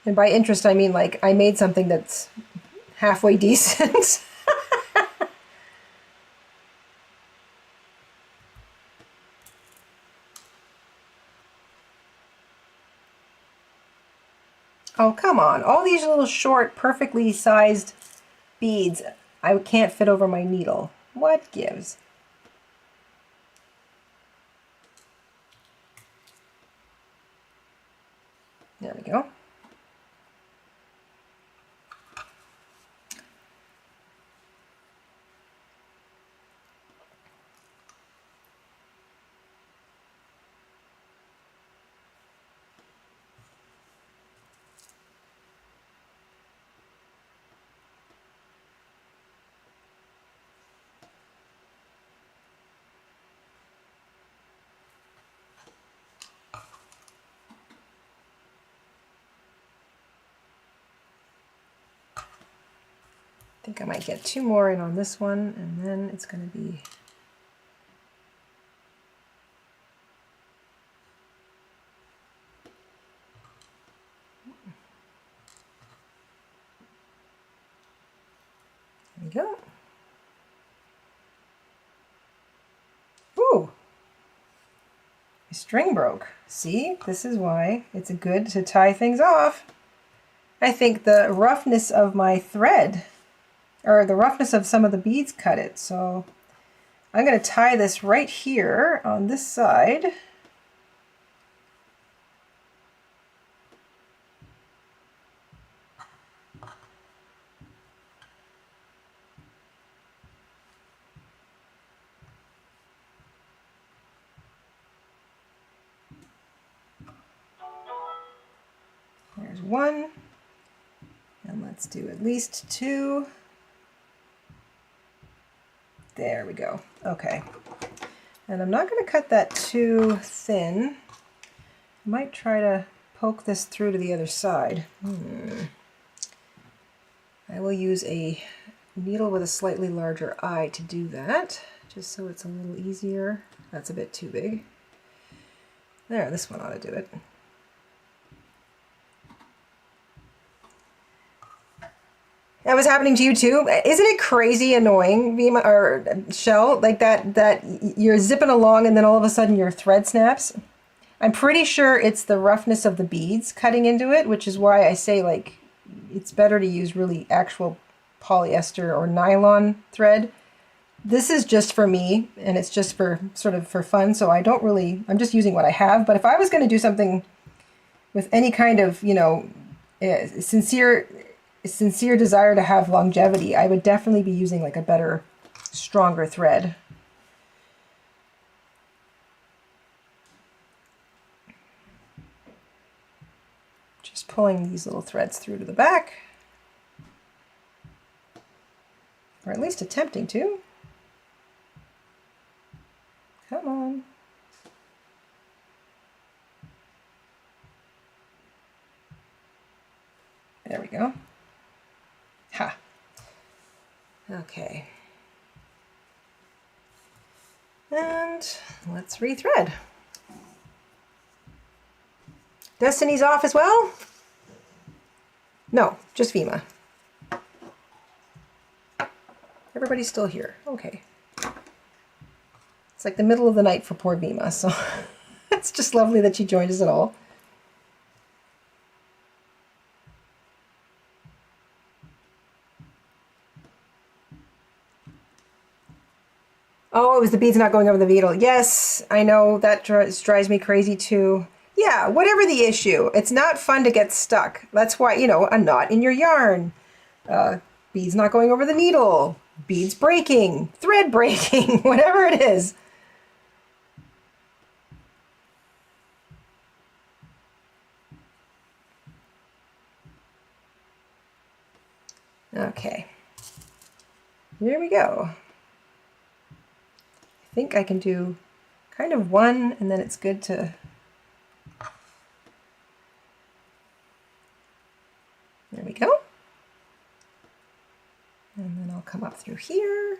And by interest, I mean like I made something that's halfway decent. Oh, come on. All these little short, perfectly sized beads, I can't fit over my needle. What gives? There we go. I think I might get 2 more in on this one, and then it's going to be there we go. Ooh, my string broke. See, this is why it's good to tie things off. I think the roughness of my thread, or the roughness of some of the beads, cut it. So I'm going to tie this right here on this side. There's 1, and let's do at least 2. There we go. Okay. And I'm not going to cut that too thin. I might try to poke this through to the other side. I will use a needle with a slightly larger eye to do that, just so it's a little easier. That's a bit too big. There, this one ought to do it. That was happening to you too? Isn't it crazy annoying, Vima, or Shell, like that you're zipping along and then all of a sudden your thread snaps? I'm pretty sure it's the roughness of the beads cutting into it, which is why I say like it's better to use really actual polyester or nylon thread. This is just for me, and it's just for sort of for fun, so I don't really, I'm just using what I have. But if I was going to do something with any kind of, you know, sincere desire to have longevity, I would definitely be using like a better, stronger thread. Just pulling these little threads through to the back, or at least attempting to. Come on. There we go. Ha. Okay. And let's rethread. Destiny's off as well? No, just Vima. Everybody's still here. Okay. It's like the middle of the night for poor Vima, so it's just lovely that she joined us at all. Oh, it was the beads not going over the needle. Yes, I know, that drives me crazy too. Yeah, whatever the issue, it's not fun to get stuck. That's why, you know, a knot in your yarn, beads not going over the needle, beads breaking, thread breaking, whatever it is. Okay, here we go. I think I can do kind of one, and then it's good to there we go. And then I'll come up through here.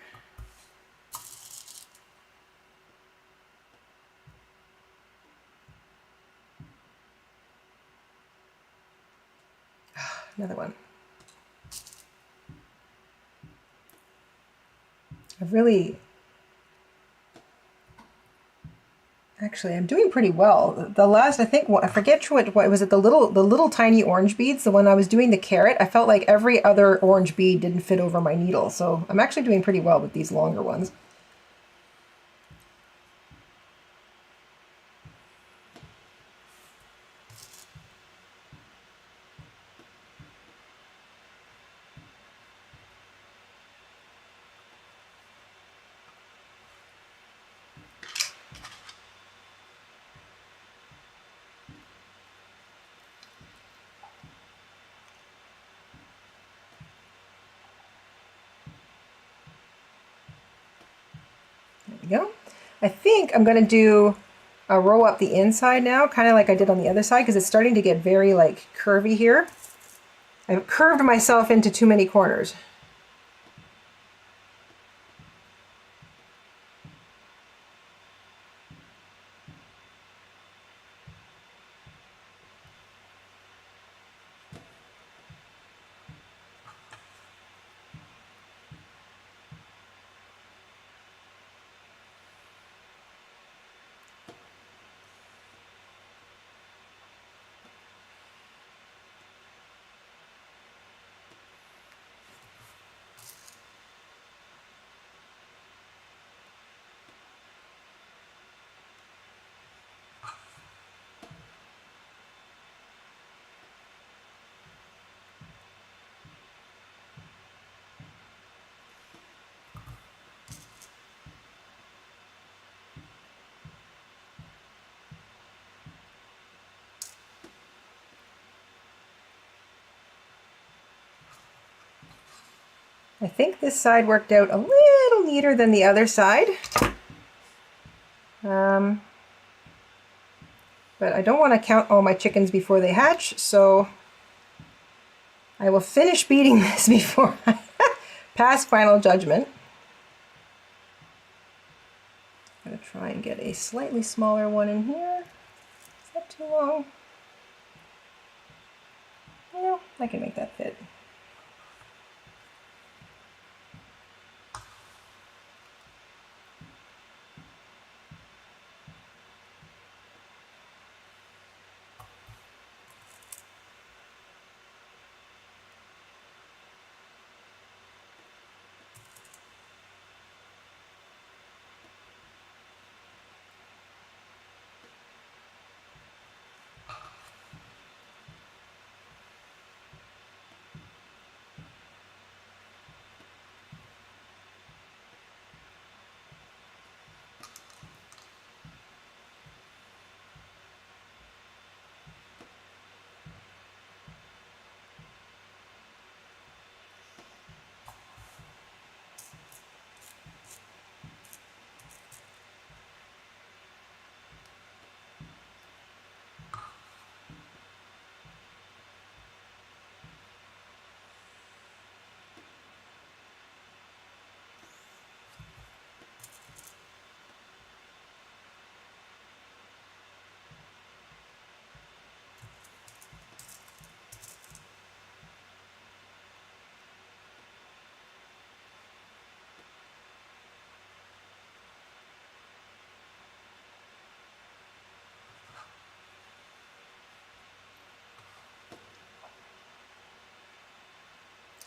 Another one. I've really, actually, I'm doing pretty well. The last, I think, I forget what was it, the little tiny orange beads, the one I was doing the carrot, I felt like every other orange bead didn't fit over my needle. So I'm actually doing pretty well with these longer ones. Go. I think I'm going to do a row up the inside now, kind of like I did on the other side, because it's starting to get very like curvy here. I've curved myself into too many corners. I think this side worked out a little neater than the other side. But I don't want to count all my chickens before they hatch, so I will finish beating this before I pass final judgment. I'm going to try and get a slightly smaller one in here. Is that too long? No, I can make that fit.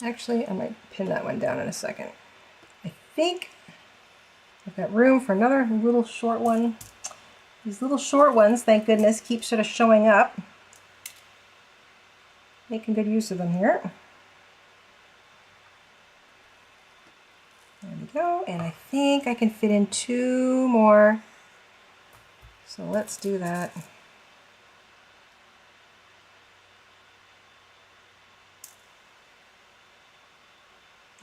Actually, I might pin that one down in a second. I think I've got room for another little short one. These little short ones, thank goodness, keep sort of showing up. Making good use of them here. There we go, and I think I can fit in 2 more. So let's do that.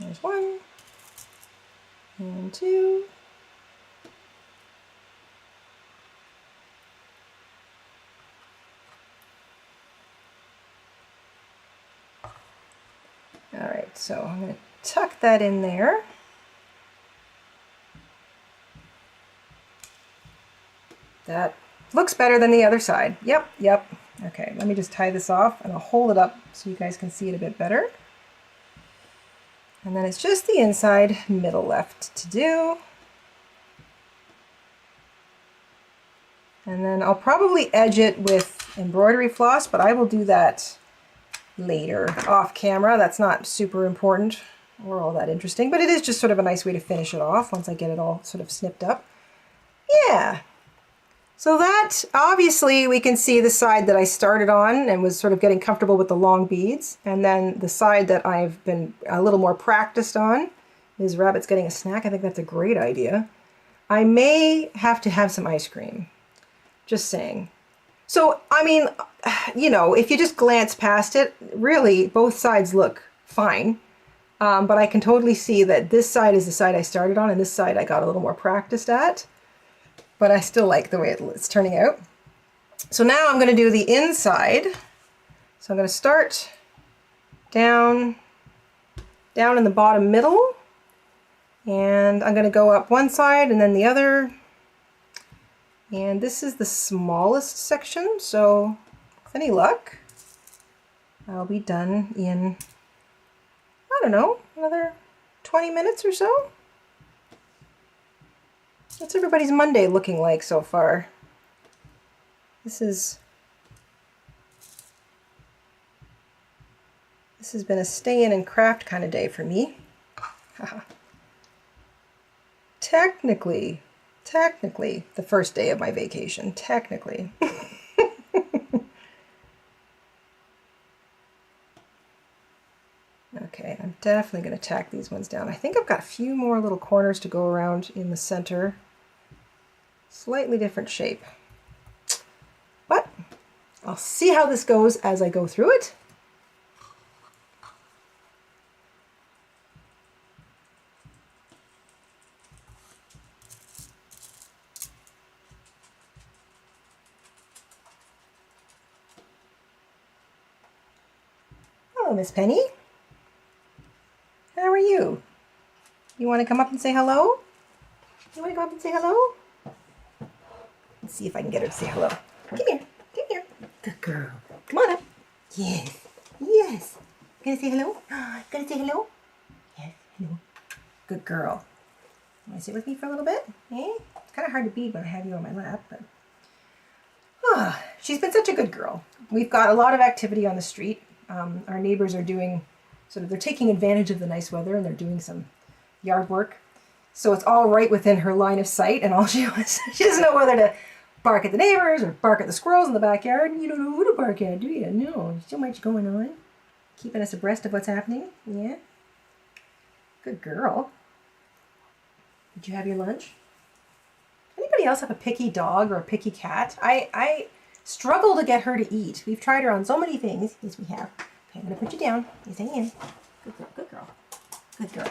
There's 1 and 2. All right, so I'm going to tuck that in there. That looks better than the other side. Yep, yep. Okay, let me just tie this off and I'll hold it up so you guys can see it a bit better. And then it's just the inside middle left to do. And then I'll probably edge it with embroidery floss, but I will do that later off camera. That's not super important or all that interesting, but it is just sort of a nice way to finish it off once I get it all sort of snipped up. Yeah. So that, obviously, we can see the side that I started on and was sort of getting comfortable with the long beads. And then the side that I've been a little more practiced on is Rabbit's getting a snack. I think that's a great idea. I may have to have some ice cream. Just saying. So, I mean, you know, if you just glance past it, really, both sides look fine. But I can totally see that this side is the side I started on, and this side I got a little more practiced at. But I still like the way it's turning out. So now I'm going to do the inside. So I'm going to start down in the bottom middle. And I'm going to go up one side and then the other. And this is the smallest section, so with any luck, I'll be done in, I don't know, another 20 minutes or so. What's everybody's Monday looking like so far? This has been a stay in and craft kind of day for me. Technically, the first day of my vacation, technically. Okay, I'm definitely going to tack these ones down. I think I've got a few more little corners to go around in the center. Slightly different shape. But I'll see how this goes as I go through it. Hello, Miss Penny. How are you? You want to come up and say hello? You want to come up and say hello? Let's see if I can get her to say hello. Come here. Come here. Good girl. Come on up. Yes. Yes. Gonna say hello? Gonna say hello? Yes. Hello. Good girl. Want to sit with me for a little bit? Eh? It's kind of hard to bead when I have you on my lap, but... she's been such a good girl. We've got a lot of activity on the street. Our neighbors are doing... they're taking advantage of the nice weather and they're doing some yard work. So it's all right within her line of sight, and all she doesn't know whether to bark at the neighbors or bark at the squirrels in the backyard. You don't know who to bark at, do you? No, there's so much going on. Keeping us abreast of what's happening. Yeah. Good girl. Did you have your lunch? Anybody else have a picky dog or a picky cat? I struggle to get her to eat. We've tried her on so many things. Yes, we have. Okay, I'm going to put you down. You stay in. Good girl, good girl. Good girl.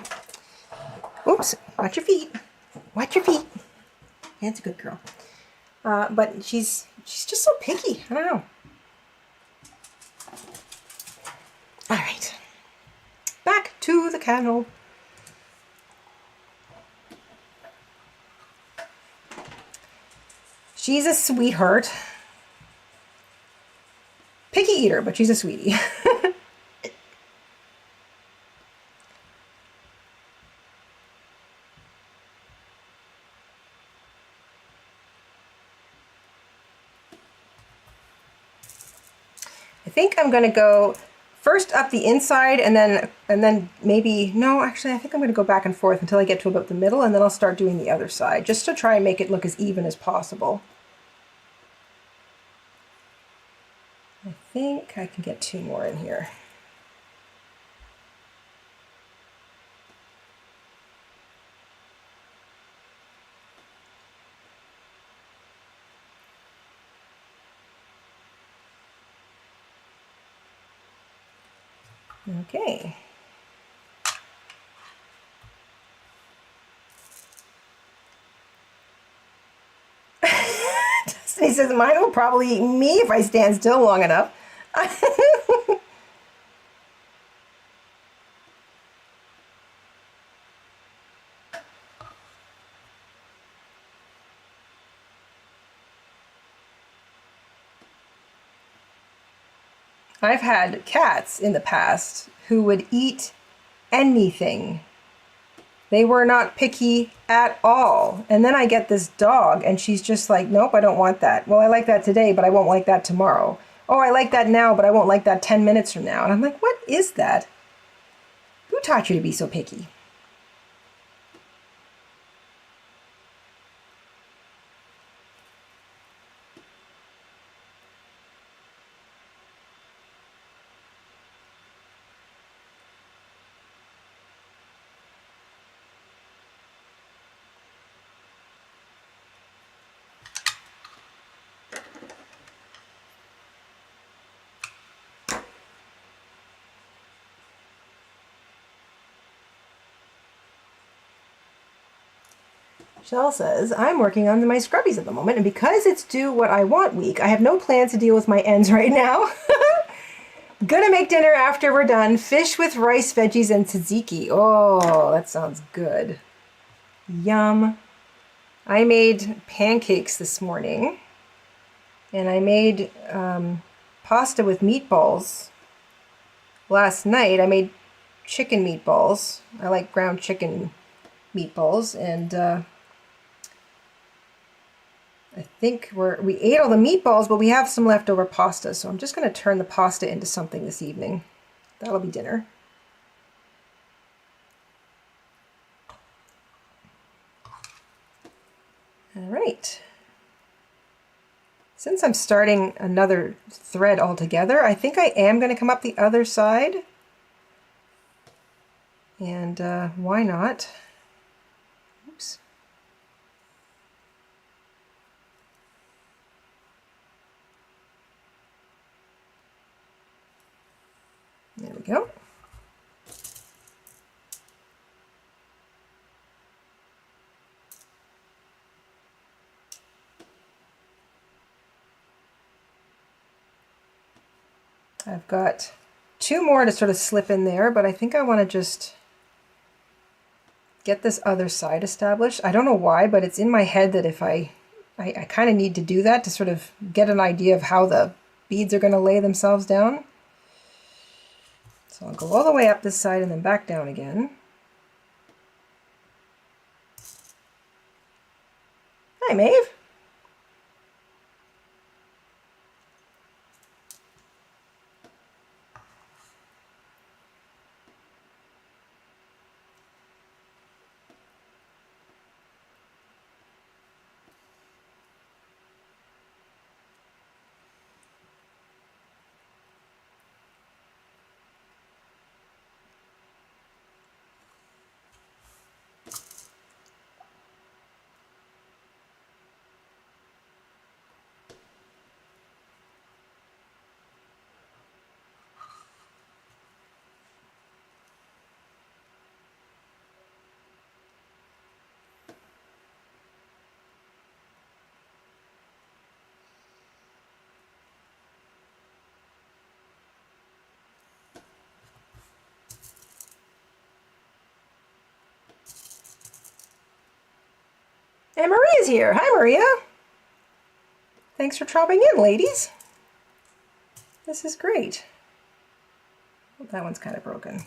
Oops, watch your feet. Watch your feet. That's a good girl. But she's just so picky. I don't know. All right. Back to the kennel. She's a sweetheart. Picky eater, but she's a sweetie. I think I'm going to go first up the inside and then maybe, no, actually I think I'm going to go back and forth until I get to about the middle, and then I'll start doing the other side just to try and make it look as even as possible. I think I can get 2 more in here. Okay. He says mine will probably eat me if I stand still long enough. I've had cats in the past who would eat anything. They were not picky at all. And then I get this dog and she's just like, nope, I don't want that. Well, I like that today, but I won't like that tomorrow. Oh, I like that now, but I won't like that 10 minutes from now. And I'm like, what is that? Who taught you to be so picky? Shell says, I'm working on my scrubbies at the moment, and because it's due what I want week, I have no plans to deal with my ends right now. Gonna make dinner after we're done. Fish with rice, veggies, and tzatziki. Oh, that sounds good. Yum. I made pancakes this morning, and I made pasta with meatballs. Last night I made chicken meatballs. I like ground chicken meatballs, and I think we ate all the meatballs, but we have some leftover pasta, so I'm just going to turn the pasta into something this evening. That'll be dinner. All right. Since I'm starting another thread altogether, I think I am going to come up the other side. And why not? Oops. There we go. I've got 2 more to sort of slip in there, but I think I want to just get this other side established. I don't know why, but it's in my head that if I kind of need to do that to sort of get an idea of how the beads are going to lay themselves down. So I'll go all the way up this side and then back down again. Hi, Maeve. And Maria's here. Hi, Maria. Thanks for dropping in, ladies. This is great. Oh, that one's kind of broken.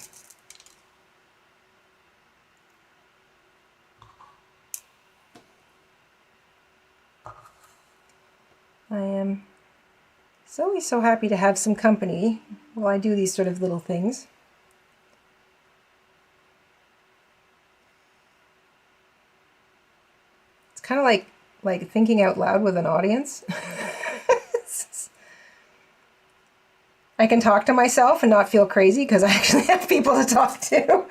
I am So always so happy to have some company while I do these sort of little things. It's kind of like thinking out loud with an audience. I can talk to myself and not feel crazy because I actually have people to talk to.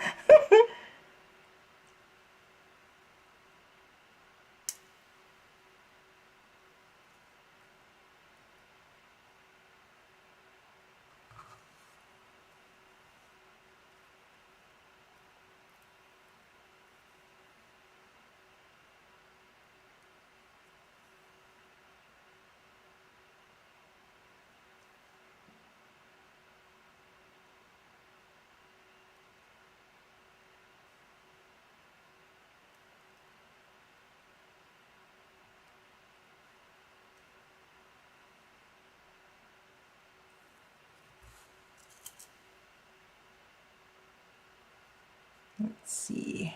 Let's see.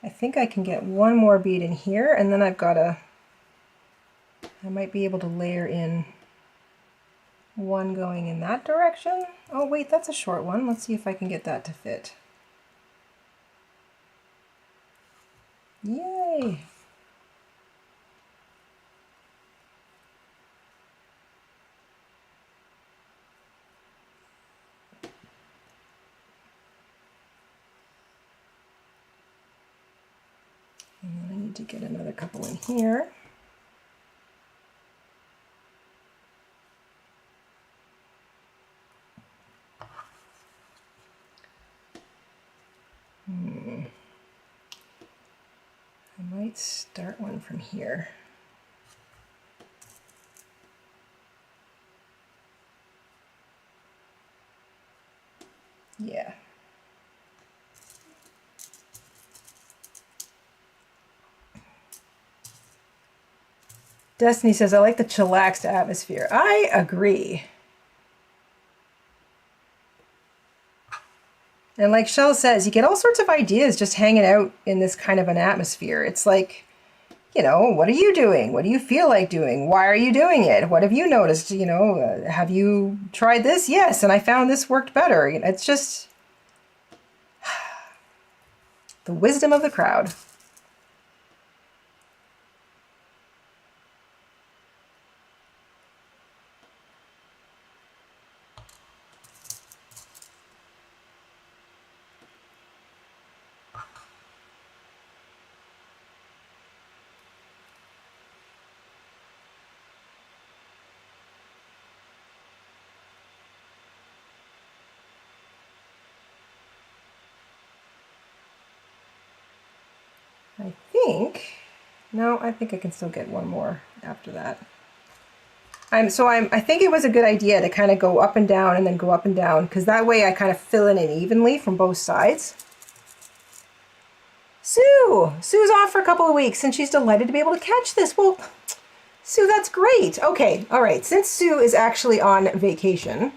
I think I can get one more bead in here, and then I might be able to layer in one going in that direction. Oh wait, that's a short one. Let's see if I can get that to fit. Yay! And then I need to get another couple in here. I might start one from here. Yeah. Destiny says, I like the chillaxed atmosphere. I agree. And like Shell says, you get all sorts of ideas just hanging out in this kind of an atmosphere. It's like, you know, what are you doing? What do you feel like doing? Why are you doing it? What have you noticed? You know, have you tried this? Yes, and I found this worked better. It's just the wisdom of the crowd. I think I can still get one more after that. I think it was a good idea to kind of go up and down and then go up and down, because that way I kind of fill in it evenly from both sides. Sue's off for a couple of weeks and she's delighted to be able to catch this. Well, Sue, that's great. Okay, all right. Since Sue is actually on vacation,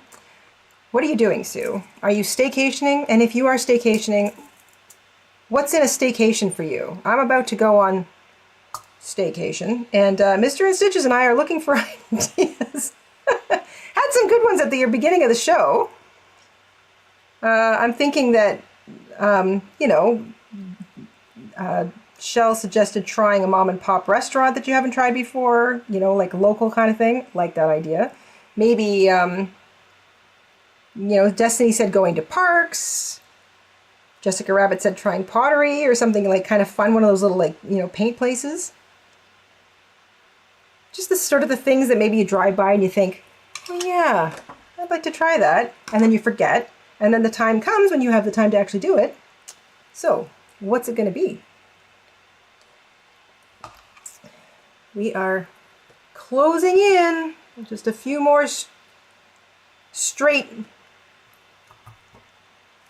what are you doing, Sue? Are you staycationing? And if you are staycationing, what's in a staycation for you? I'm about to go on staycation, and Mr. InStitches and I are looking for ideas. Had some good ones at the beginning of the show. I'm thinking that, you know, Shell suggested trying a mom and pop restaurant that you haven't tried before, you know, like a local kind of thing. Like that idea. Maybe, you know, Destiny said going to parks. Jessica Rabbit said trying pottery or something like kind of fun, one of those little, like, you know, paint places. Just the sort of the things that maybe you drive by and you think, oh yeah, I'd like to try that. And then you forget. And then the time comes when you have the time to actually do it. So what's it going to be? We are closing in. Just a few more straight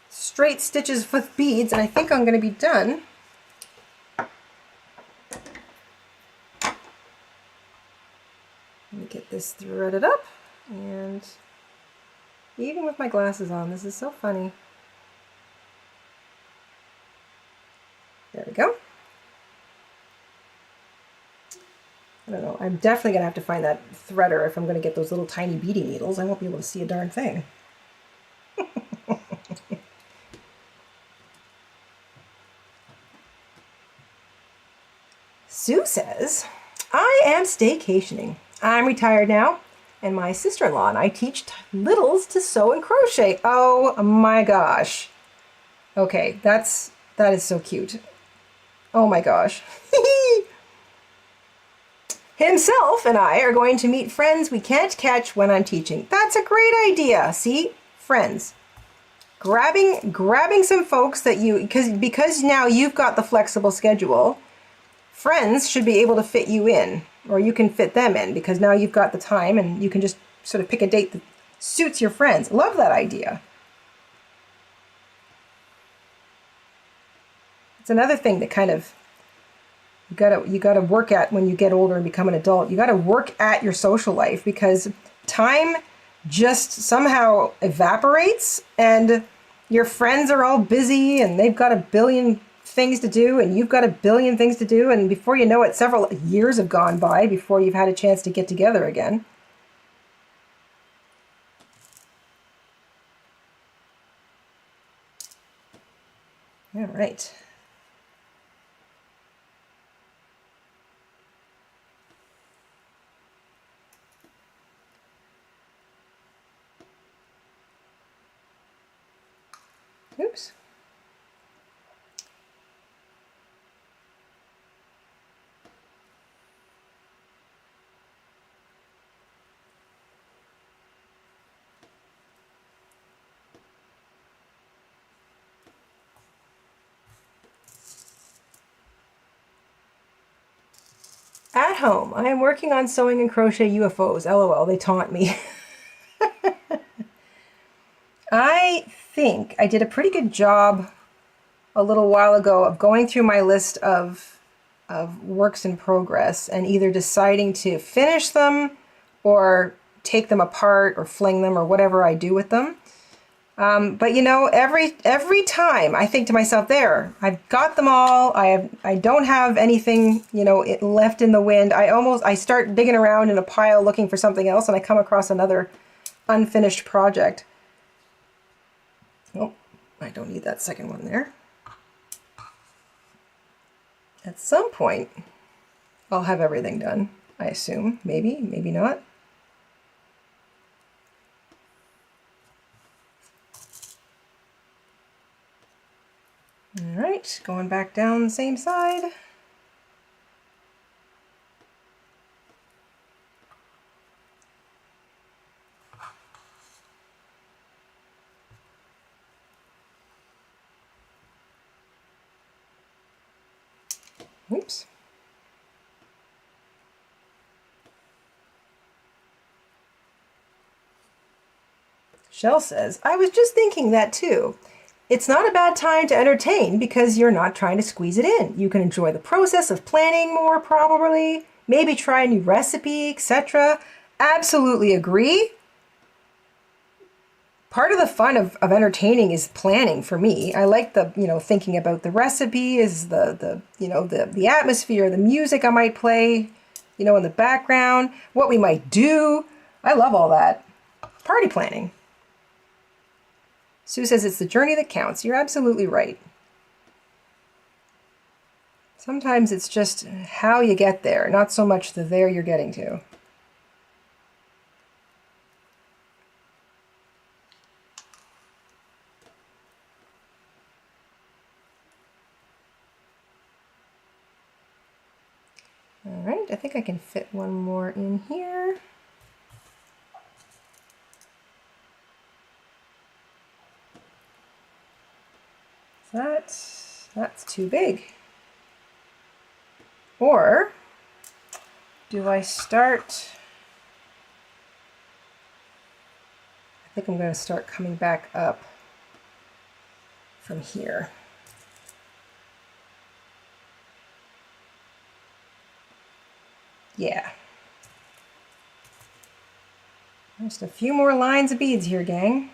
stitches with beads, and I think I'm going to be done. Let me get this threaded up, and even with my glasses on, this is so funny. There we go. I don't know, I'm definitely going to have to find that threader if I'm going to get those little tiny beading needles. I won't be able to see a darn thing. Sue says, I am staycationing. I'm retired now, and my sister-in-law and I teach littles to sew and crochet. Oh my gosh. Okay, that is so cute. Oh my gosh. Himself and I are going to meet friends we can't catch when I'm teaching. That's a great idea. See? Friends. Grabbing some folks that you, because now you've got the flexible schedule, friends should be able to fit you in, or you can fit them in, because now you've got the time and you can just sort of pick a date that suits your friends. Love that idea. It's another thing that kind of you gotta work at when you get older and become an adult. You gotta work at your social life, because time just somehow evaporates and your friends are all busy and they've got a billion things to do and you've got a billion things to do, and before you know it, several years have gone by before you've had a chance to get together again. All right. Oops. At home, I am working on sewing and crochet UFOs. LOL, they taunt me. I think I did a pretty good job a little while ago of going through my list of works in progress and either deciding to finish them or take them apart or fling them or whatever I do with them. But you know, every time I think to myself, there, I've got them all. I don't have anything, you know, left in the wind. I start digging around in a pile looking for something else, and I come across another unfinished project. Oh, I don't need that second one there. At some point, I'll have everything done, I assume. Maybe, maybe not. All right, going back down the same side. Oops. Shell says, I was just thinking that too. It's not a bad time to entertain because you're not trying to squeeze it in. You can enjoy the process of planning more probably, maybe try a new recipe, etc. Absolutely agree. Part of the fun of entertaining is planning for me. I like the, you know, thinking about the recipe, is the atmosphere, the music I might play, you know, in the background, what we might do. I love all that. Party planning. Sue says it's the journey that counts. You're absolutely right. Sometimes it's just how you get there, not so much the there you're getting to. All right, I think I can fit one more in here. That's too big. Or do I start? I think I'm going to start coming back up from here. Yeah. Just a few more lines of beads here, gang.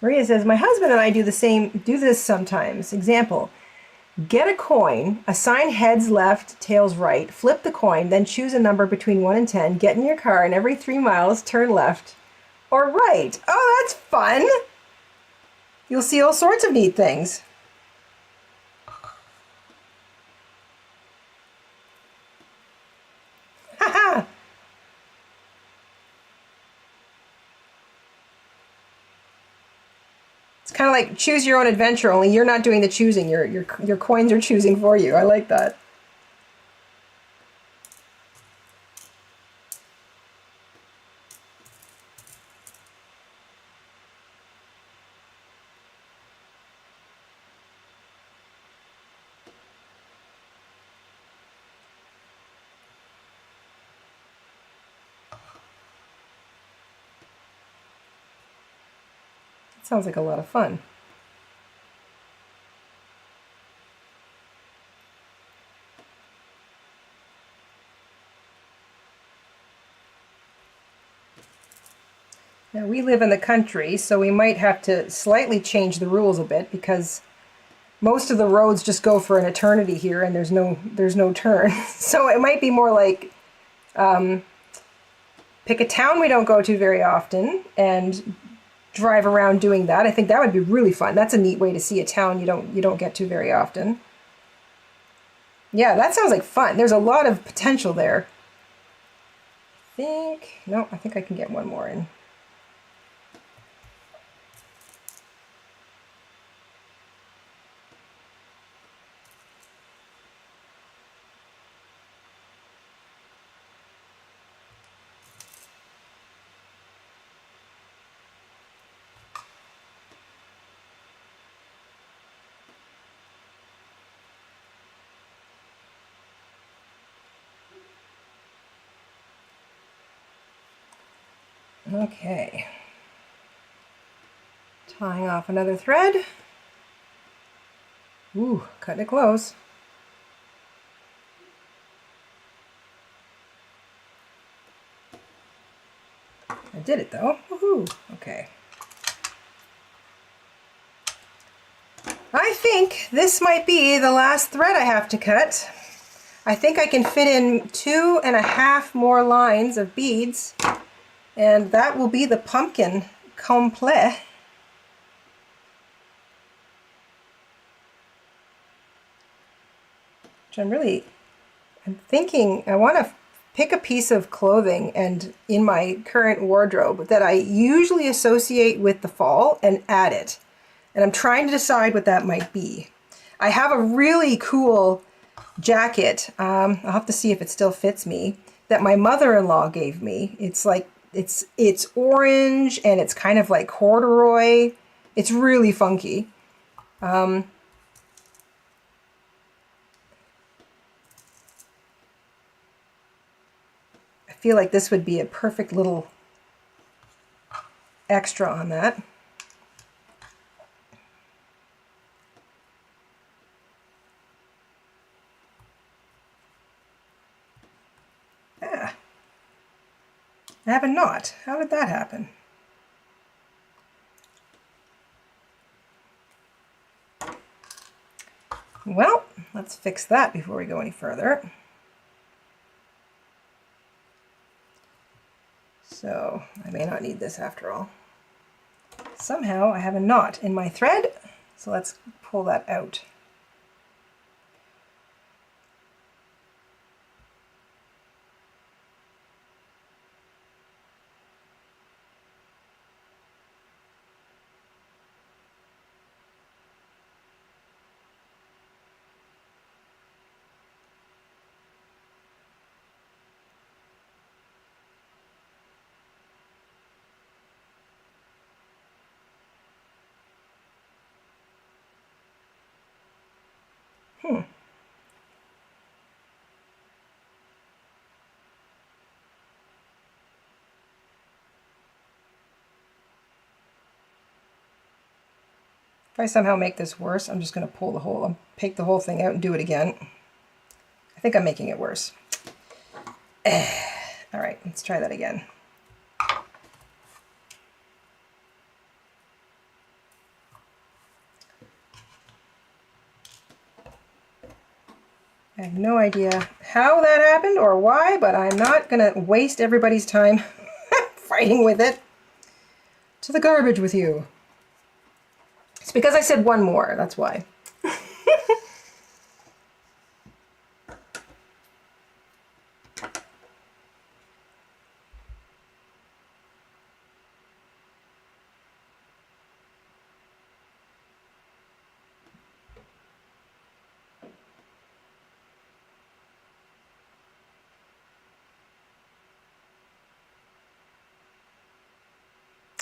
Maria says, my husband and I do this sometimes. Example, get a coin, assign heads left, tails right, flip the coin, then choose a number between 1 and 10, get in your car, and every 3 miles turn left or right. Oh, that's fun! You'll see all sorts of neat things. Haha! It's kind of like choose your own adventure, only you're not doing the choosing. Your coins are choosing for you. I like that. Sounds like a lot of fun. Now we live in the country, so we might have to slightly change the rules a bit because most of the roads just go for an eternity here and there's no turn. So it might be more like pick a town we don't go to very often and drive around doing that. I think that would be really fun. That's a neat way to see a town you don't get to very often. Yeah, that sounds like fun. There's a lot of potential there. I think I can get one more in. Okay, tying off another thread. Ooh, cutting it close. I did it though. Woohoo! Okay. I think this might be the last thread I have to cut. I think I can fit in 2.5 more lines of beads, and that will be the pumpkin complet. Which I'm thinking I want to pick a piece of clothing and in my current wardrobe that I usually associate with the fall and add it. And I'm trying to decide what that might be. I have a really cool jacket, I'll have to see if it still fits me, that my mother-in-law gave me. It's like, it's orange and it's kind of like corduroy. It's really funky. I feel like this would be a perfect little extra on that. Ah, I have a knot. How did that happen? Well, let's fix that before we go any further. So I may not need this after all. Somehow I have a knot in my thread, so let's pull that out. If I somehow make this worse, I'm just going to take the whole thing out and do it again. I think I'm making it worse. All right, let's try that again. I have no idea how that happened or why, but I'm not gonna waste everybody's time fighting with it. To the garbage with you. It's because I said one more, that's why.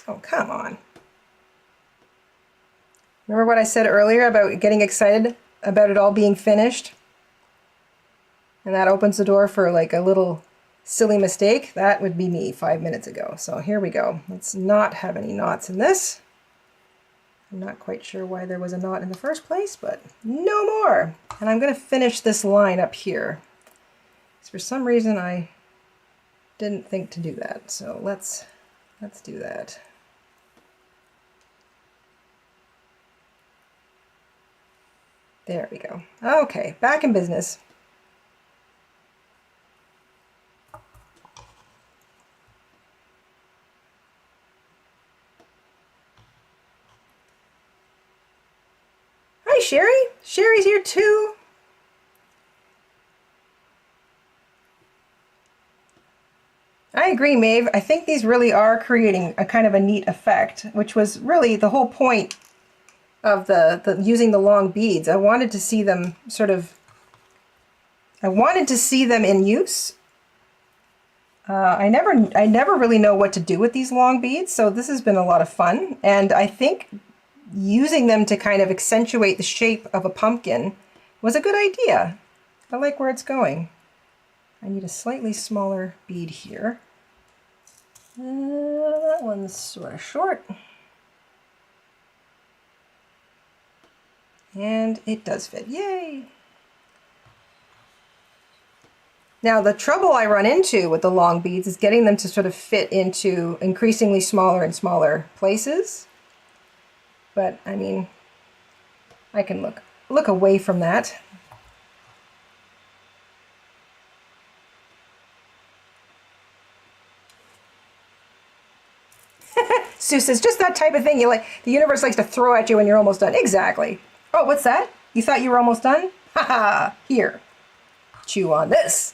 Oh, come on. Remember what I said earlier about getting excited about it all being finished? And that opens the door for like a little silly mistake. That would be me 5 minutes ago. So here we go. Let's not have any knots in this. I'm not quite sure why there was a knot in the first place, but no more. And I'm going to finish this line up here. For some reason I didn't think to do that. So let's do that. There we go. Okay, back in business. Hi, Sherry. Sherry's here too. I agree, Maeve. I think these really are creating a kind of a neat effect, which was really the whole point of the using the long beads. I wanted to see them I wanted to see them in use. I never really know what to do with these long beads, so this has been a lot of fun. And I think using them to kind of accentuate the shape of a pumpkin was a good idea. I like where it's going. I need a slightly smaller bead here. That one's sort of short. And it does fit. Yay! Now the trouble I run into with the long beads is getting them to sort of fit into increasingly smaller and smaller places. But I mean, I can look away from that. Sue says, just that type of thing the universe likes to throw at you when you're almost done. Exactly. Oh, what's that? You thought you were almost done? Haha, here. Chew on this.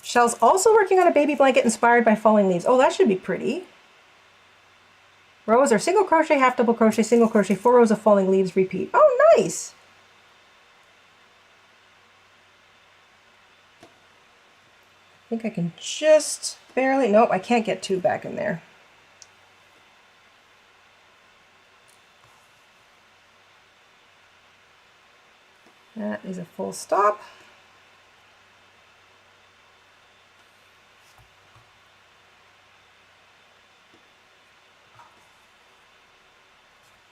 Shell's also working on a baby blanket inspired by falling leaves. Oh, that should be pretty. Rows are single crochet, half double crochet, single crochet, 4 rows of falling leaves, repeat. Oh, nice. I think I can just barely, nope, I can't get 2 back in there. That is a full stop.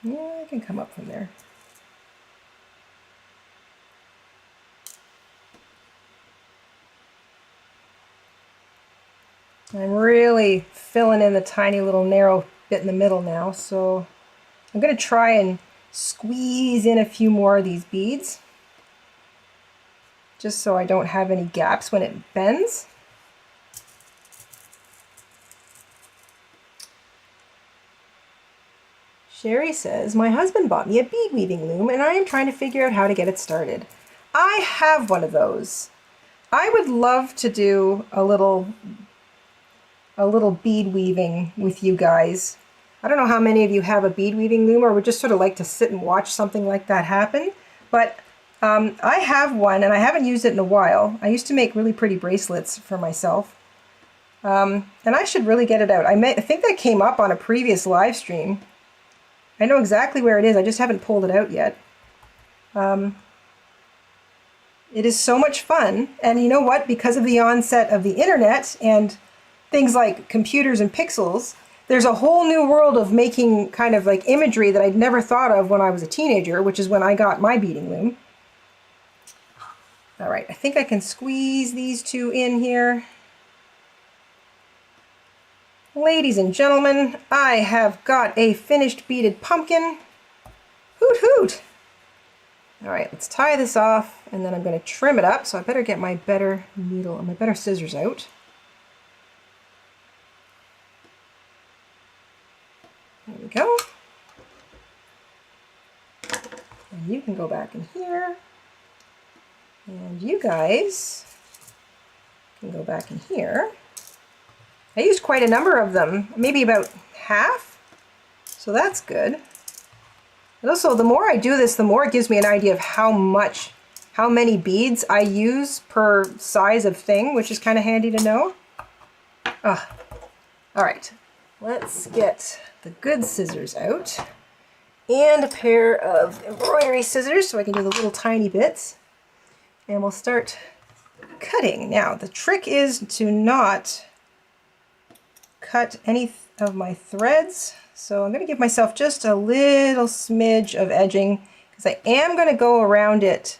Yeah, I can come up from there. I'm really filling in the tiny little narrow bit in the middle now, so I'm going to try and squeeze in a few more of these beads, just so I don't have any gaps when it bends. Sherry says, my husband bought me a bead weaving loom and I am trying to figure out how to get it started. I have one of those. I would love to do a little bead weaving with you guys. I don't know how many of you have a bead weaving loom or would just sort of like to sit and watch something like that happen, but I have one and I haven't used it in a while. I used to make really pretty bracelets for myself. And I should really get it out. I think that came up on a previous live stream. I know exactly where it is, I just haven't pulled it out yet. It is so much fun, and you know what? Because of the onset of the internet and things like computers and pixels, there's a whole new world of making kind of like imagery that I'd never thought of when I was a teenager, which is when I got my beading loom. All right, I think I can squeeze these two in here. Ladies and gentlemen, I have got a finished beaded pumpkin. Hoot hoot! All right, let's tie this off, and then I'm going to trim it up, so I better get my better needle and my better scissors out. There we go. And you can go back in here. And you guys can go back in here. I used quite a number of them, maybe about half, so that's good. And also, the more I do this, the more it gives me an idea of how many beads I use per size of thing, which is kind of handy to know. All right, let's get the good scissors out and a pair of embroidery scissors so I can do the little tiny bits. And we'll start cutting. Now, the trick is to not cut any of my threads. So I'm going to give myself just a little smidge of edging because I am going to go around it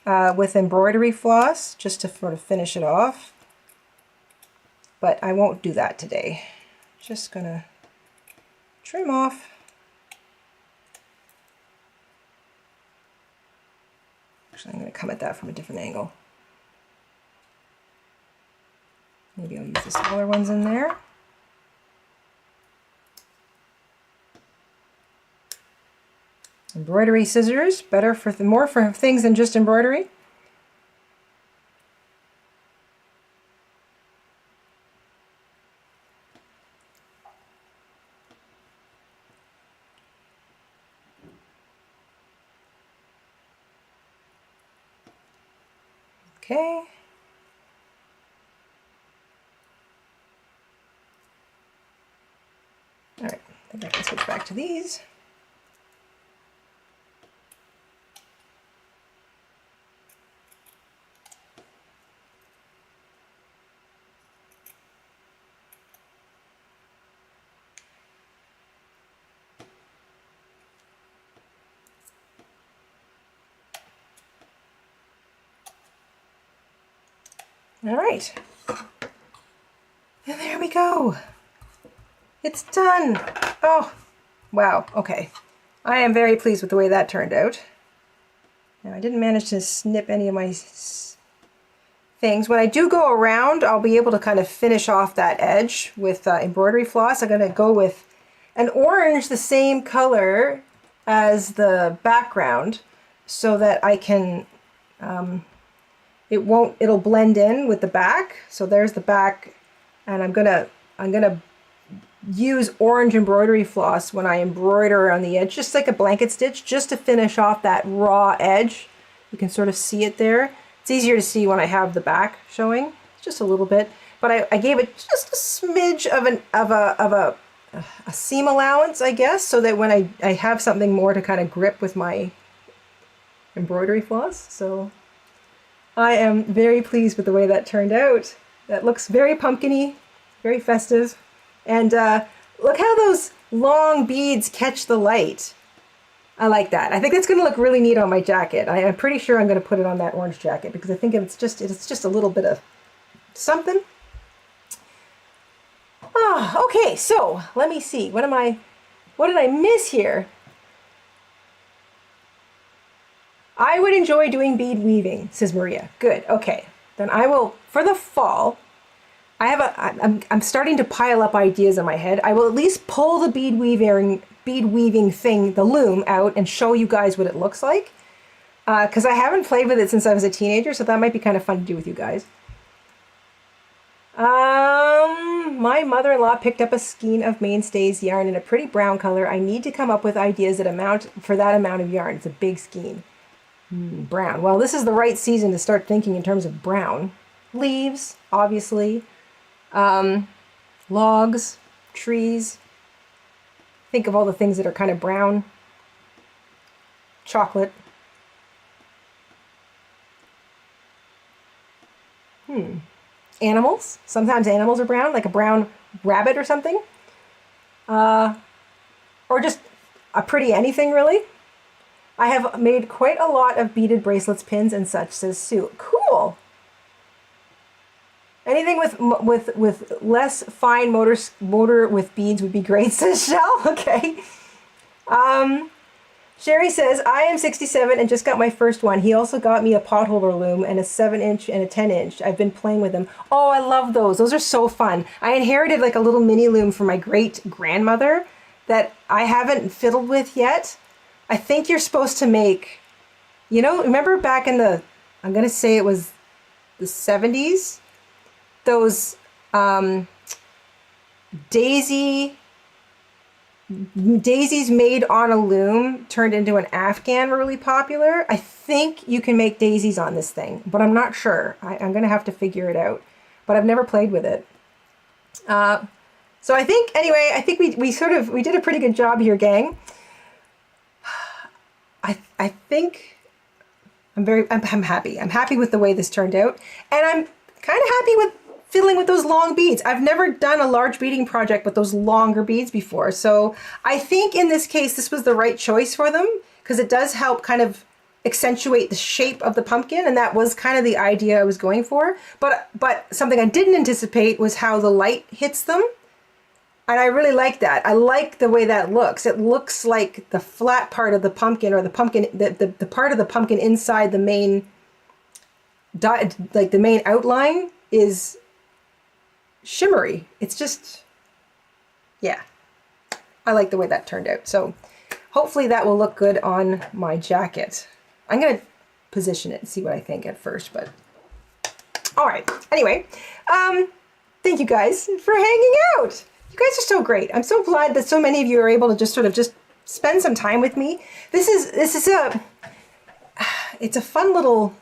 with embroidery floss just to sort of finish it off. But I won't do that today. Just going to trim off. Actually, I'm going to come at that from a different angle. Maybe I'll use the smaller ones in there. Embroidery scissors, better for more for things than just embroidery. Okay. All right, I think I can switch back to these. All right, and there we go. It's done. Oh, wow, okay. I am very pleased with the way that turned out. Now, I didn't manage to snip any of my things. When I do go around, I'll be able to kind of finish off that edge with embroidery floss. I'm gonna go with an orange the same color as the background so that I can, it'll blend in with the back. So there's the back, and I'm gonna use orange embroidery floss when I embroider on the edge, just like a blanket stitch, just to finish off that raw edge. You can sort of see it there. It's easier to see when I have the back showing, just a little bit. But I gave it just a smidge of a seam allowance, I guess, so that when I have something more to kind of grip with my embroidery floss. So I am very pleased with the way that turned out. That looks very pumpkin-y, very festive. And look how those long beads catch the light. I like that. I think that's going to look really neat on my jacket. I'm pretty sure I'm going to put it on that orange jacket because I think it's just a little bit of something. Oh, okay, so let me see. What did I miss here? I would enjoy doing bead weaving, says Maria. Good, okay. Then I will, for the fall, I'm starting to pile up ideas in my head. I will at least pull the bead weaving thing, the loom, out and show you guys what it looks like. Because I haven't played with it since I was a teenager, so that might be kind of fun to do with you guys. My mother-in-law picked up a skein of mainstays yarn in a pretty brown color. I need to come up with ideas that amount for that amount of yarn. It's a big skein. Brown. Well, this is the right season to start thinking in terms of brown. Leaves, obviously. Logs, trees. Think of all the things that are kind of brown. Chocolate. Animals. Sometimes animals are brown, like a brown rabbit or something. Or just a pretty anything, really. I have made quite a lot of beaded bracelets, pins, and such, says Sue. Cool. Anything with less fine motor with beads would be great, says Shell. Okay. Sherry says, I am 67 and just got my first one. He also got me a potholder loom and a 7-inch and a 10-inch. I've been playing with them. Oh, I love those. Those are so fun. I inherited like a little mini loom from my great grandmother that I haven't fiddled with yet. I think you're supposed to make, you know, remember back in the, I'm going to say it was the 70s, those daisies made on a loom turned into an Afghan were really popular. I think you can make daisies on this thing, but I'm not sure. I'm going to have to figure it out, but I've never played with it. So I think, anyway, I think we did a pretty good job here, gang. I think I'm happy. I'm happy with the way this turned out, and I'm kind of happy with fiddling with those long beads. I've never done a large beading project with those longer beads before. So I think in this case, this was the right choice for them because it does help kind of accentuate the shape of the pumpkin. And that was kind of the idea I was going for. But something I didn't anticipate was how the light hits them. And I really like that. I like the way that looks. It looks like the flat part of the pumpkin, or the pumpkin, the part of the pumpkin inside the main, like the main outline is shimmery. It's just, yeah, I like the way that turned out. So hopefully that will look good on my jacket. I'm going to position it and see what I think at first, but all right. Anyway, thank you guys for hanging out. You guys are so great. I'm so glad that so many of you are able to just sort of just spend some time with me. It's a fun little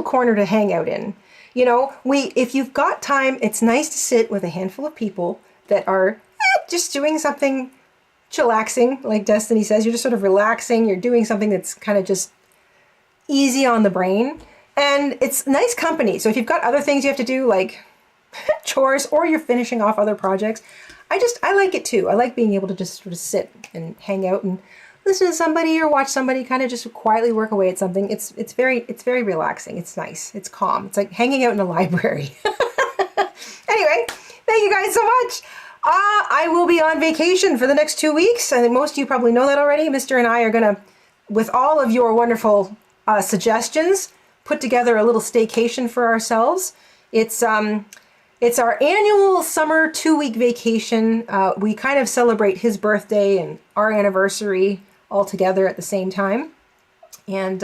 corner to hang out in. You know, if you've got time, it's nice to sit with a handful of people that are just doing something chillaxing, like Destiny says. You're just sort of relaxing. You're doing something that's kind of just easy on the brain. And it's nice company. So if you've got other things you have to do, like chores, or you're finishing off other projects, I like it too. I like being able to just sort of sit and hang out and listen to somebody or watch somebody kind of just quietly work away at something. It's very relaxing. It's nice. It's calm. It's like hanging out in a library. Anyway, thank you guys so much. I will be on vacation for the next 2 weeks. I think most of you probably know that already. Mr. and I are going to, with all of your wonderful suggestions, put together a little staycation for ourselves. It's our annual summer 2-week vacation. We kind of celebrate his birthday and our anniversary all together at the same time. And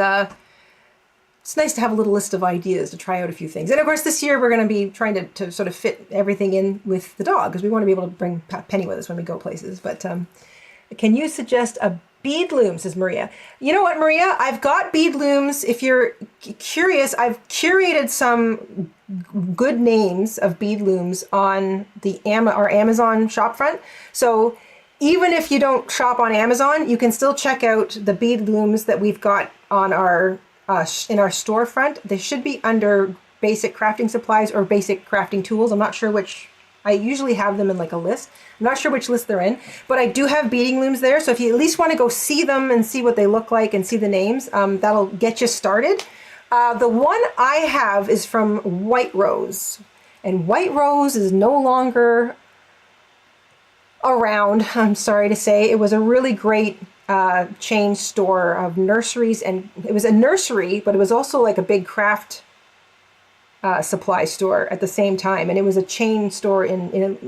it's nice to have a little list of ideas to try out a few things. And of course, this year we're going to be trying to sort of fit everything in with the dog because we want to be able to bring Penny with us when we go places. But can you suggest a bead loom, says Maria. You know what, Maria? I've got bead looms. If you're curious, I've curated some good names of bead looms on our Amazon shopfront. So even if you don't shop on Amazon, you can still check out the bead looms that we've got on our in our storefront. They should be under basic crafting supplies or basic crafting tools. I'm not sure which. I usually have them in like a list. I'm not sure which list they're in, but I do have beading looms there. So if you at least want to go see them and see what they look like and see the names, that'll get you started. The one I have is from White Rose, and White Rose is no longer around, I'm sorry to say. It was a really great chain store of nurseries, and it was a nursery, but it was also like a big craft supply store at the same time. And it was a chain store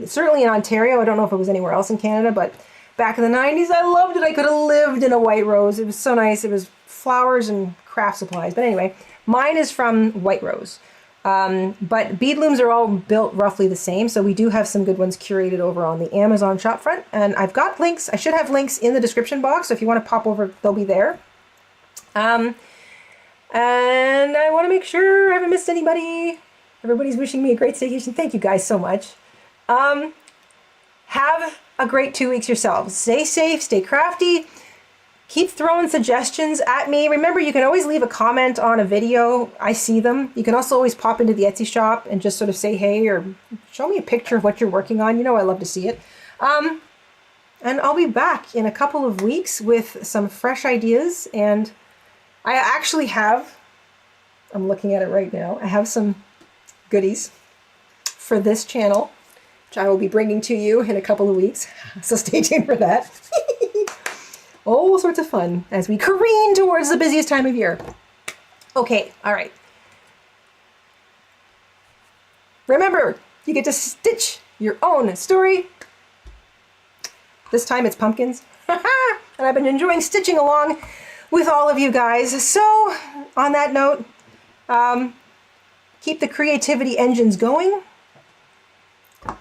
certainly in Ontario. I don't know if it was anywhere else in Canada, but back in the 90s, I loved it. I could have lived in a White Rose. It was so nice. It was flowers and craft supplies. But anyway, mine is from White Rose. But bead looms are all built roughly the same. So we do have some good ones curated over on the Amazon shopfront. And I've got links. I should have links in the description box. So if you want to pop over, they'll be there. And I want to make sure I haven't missed anybody. Everybody's wishing me a great staycation. Thank you guys so much. Have a great 2 weeks yourselves. Stay safe, stay crafty. Keep throwing suggestions at me. Remember, you can always leave a comment on a video. I see them. You can also always pop into the Etsy shop and just sort of say hey, or show me a picture of what you're working on. You know I love to see it. And I'll be back in a couple of weeks with some fresh ideas. And I actually have, I'm looking at it right now, I have some goodies for this channel, which I will be bringing to you in a couple of weeks. So stay tuned for that. All sorts of fun as we careen towards the busiest time of year. Okay, all right. Remember, you get to stitch your own story. This time it's pumpkins. And I've been enjoying stitching along with all of you guys. So on that note, keep the creativity engines going.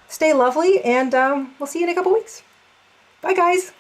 Stay lovely, and we'll see you in a couple weeks. Bye, guys.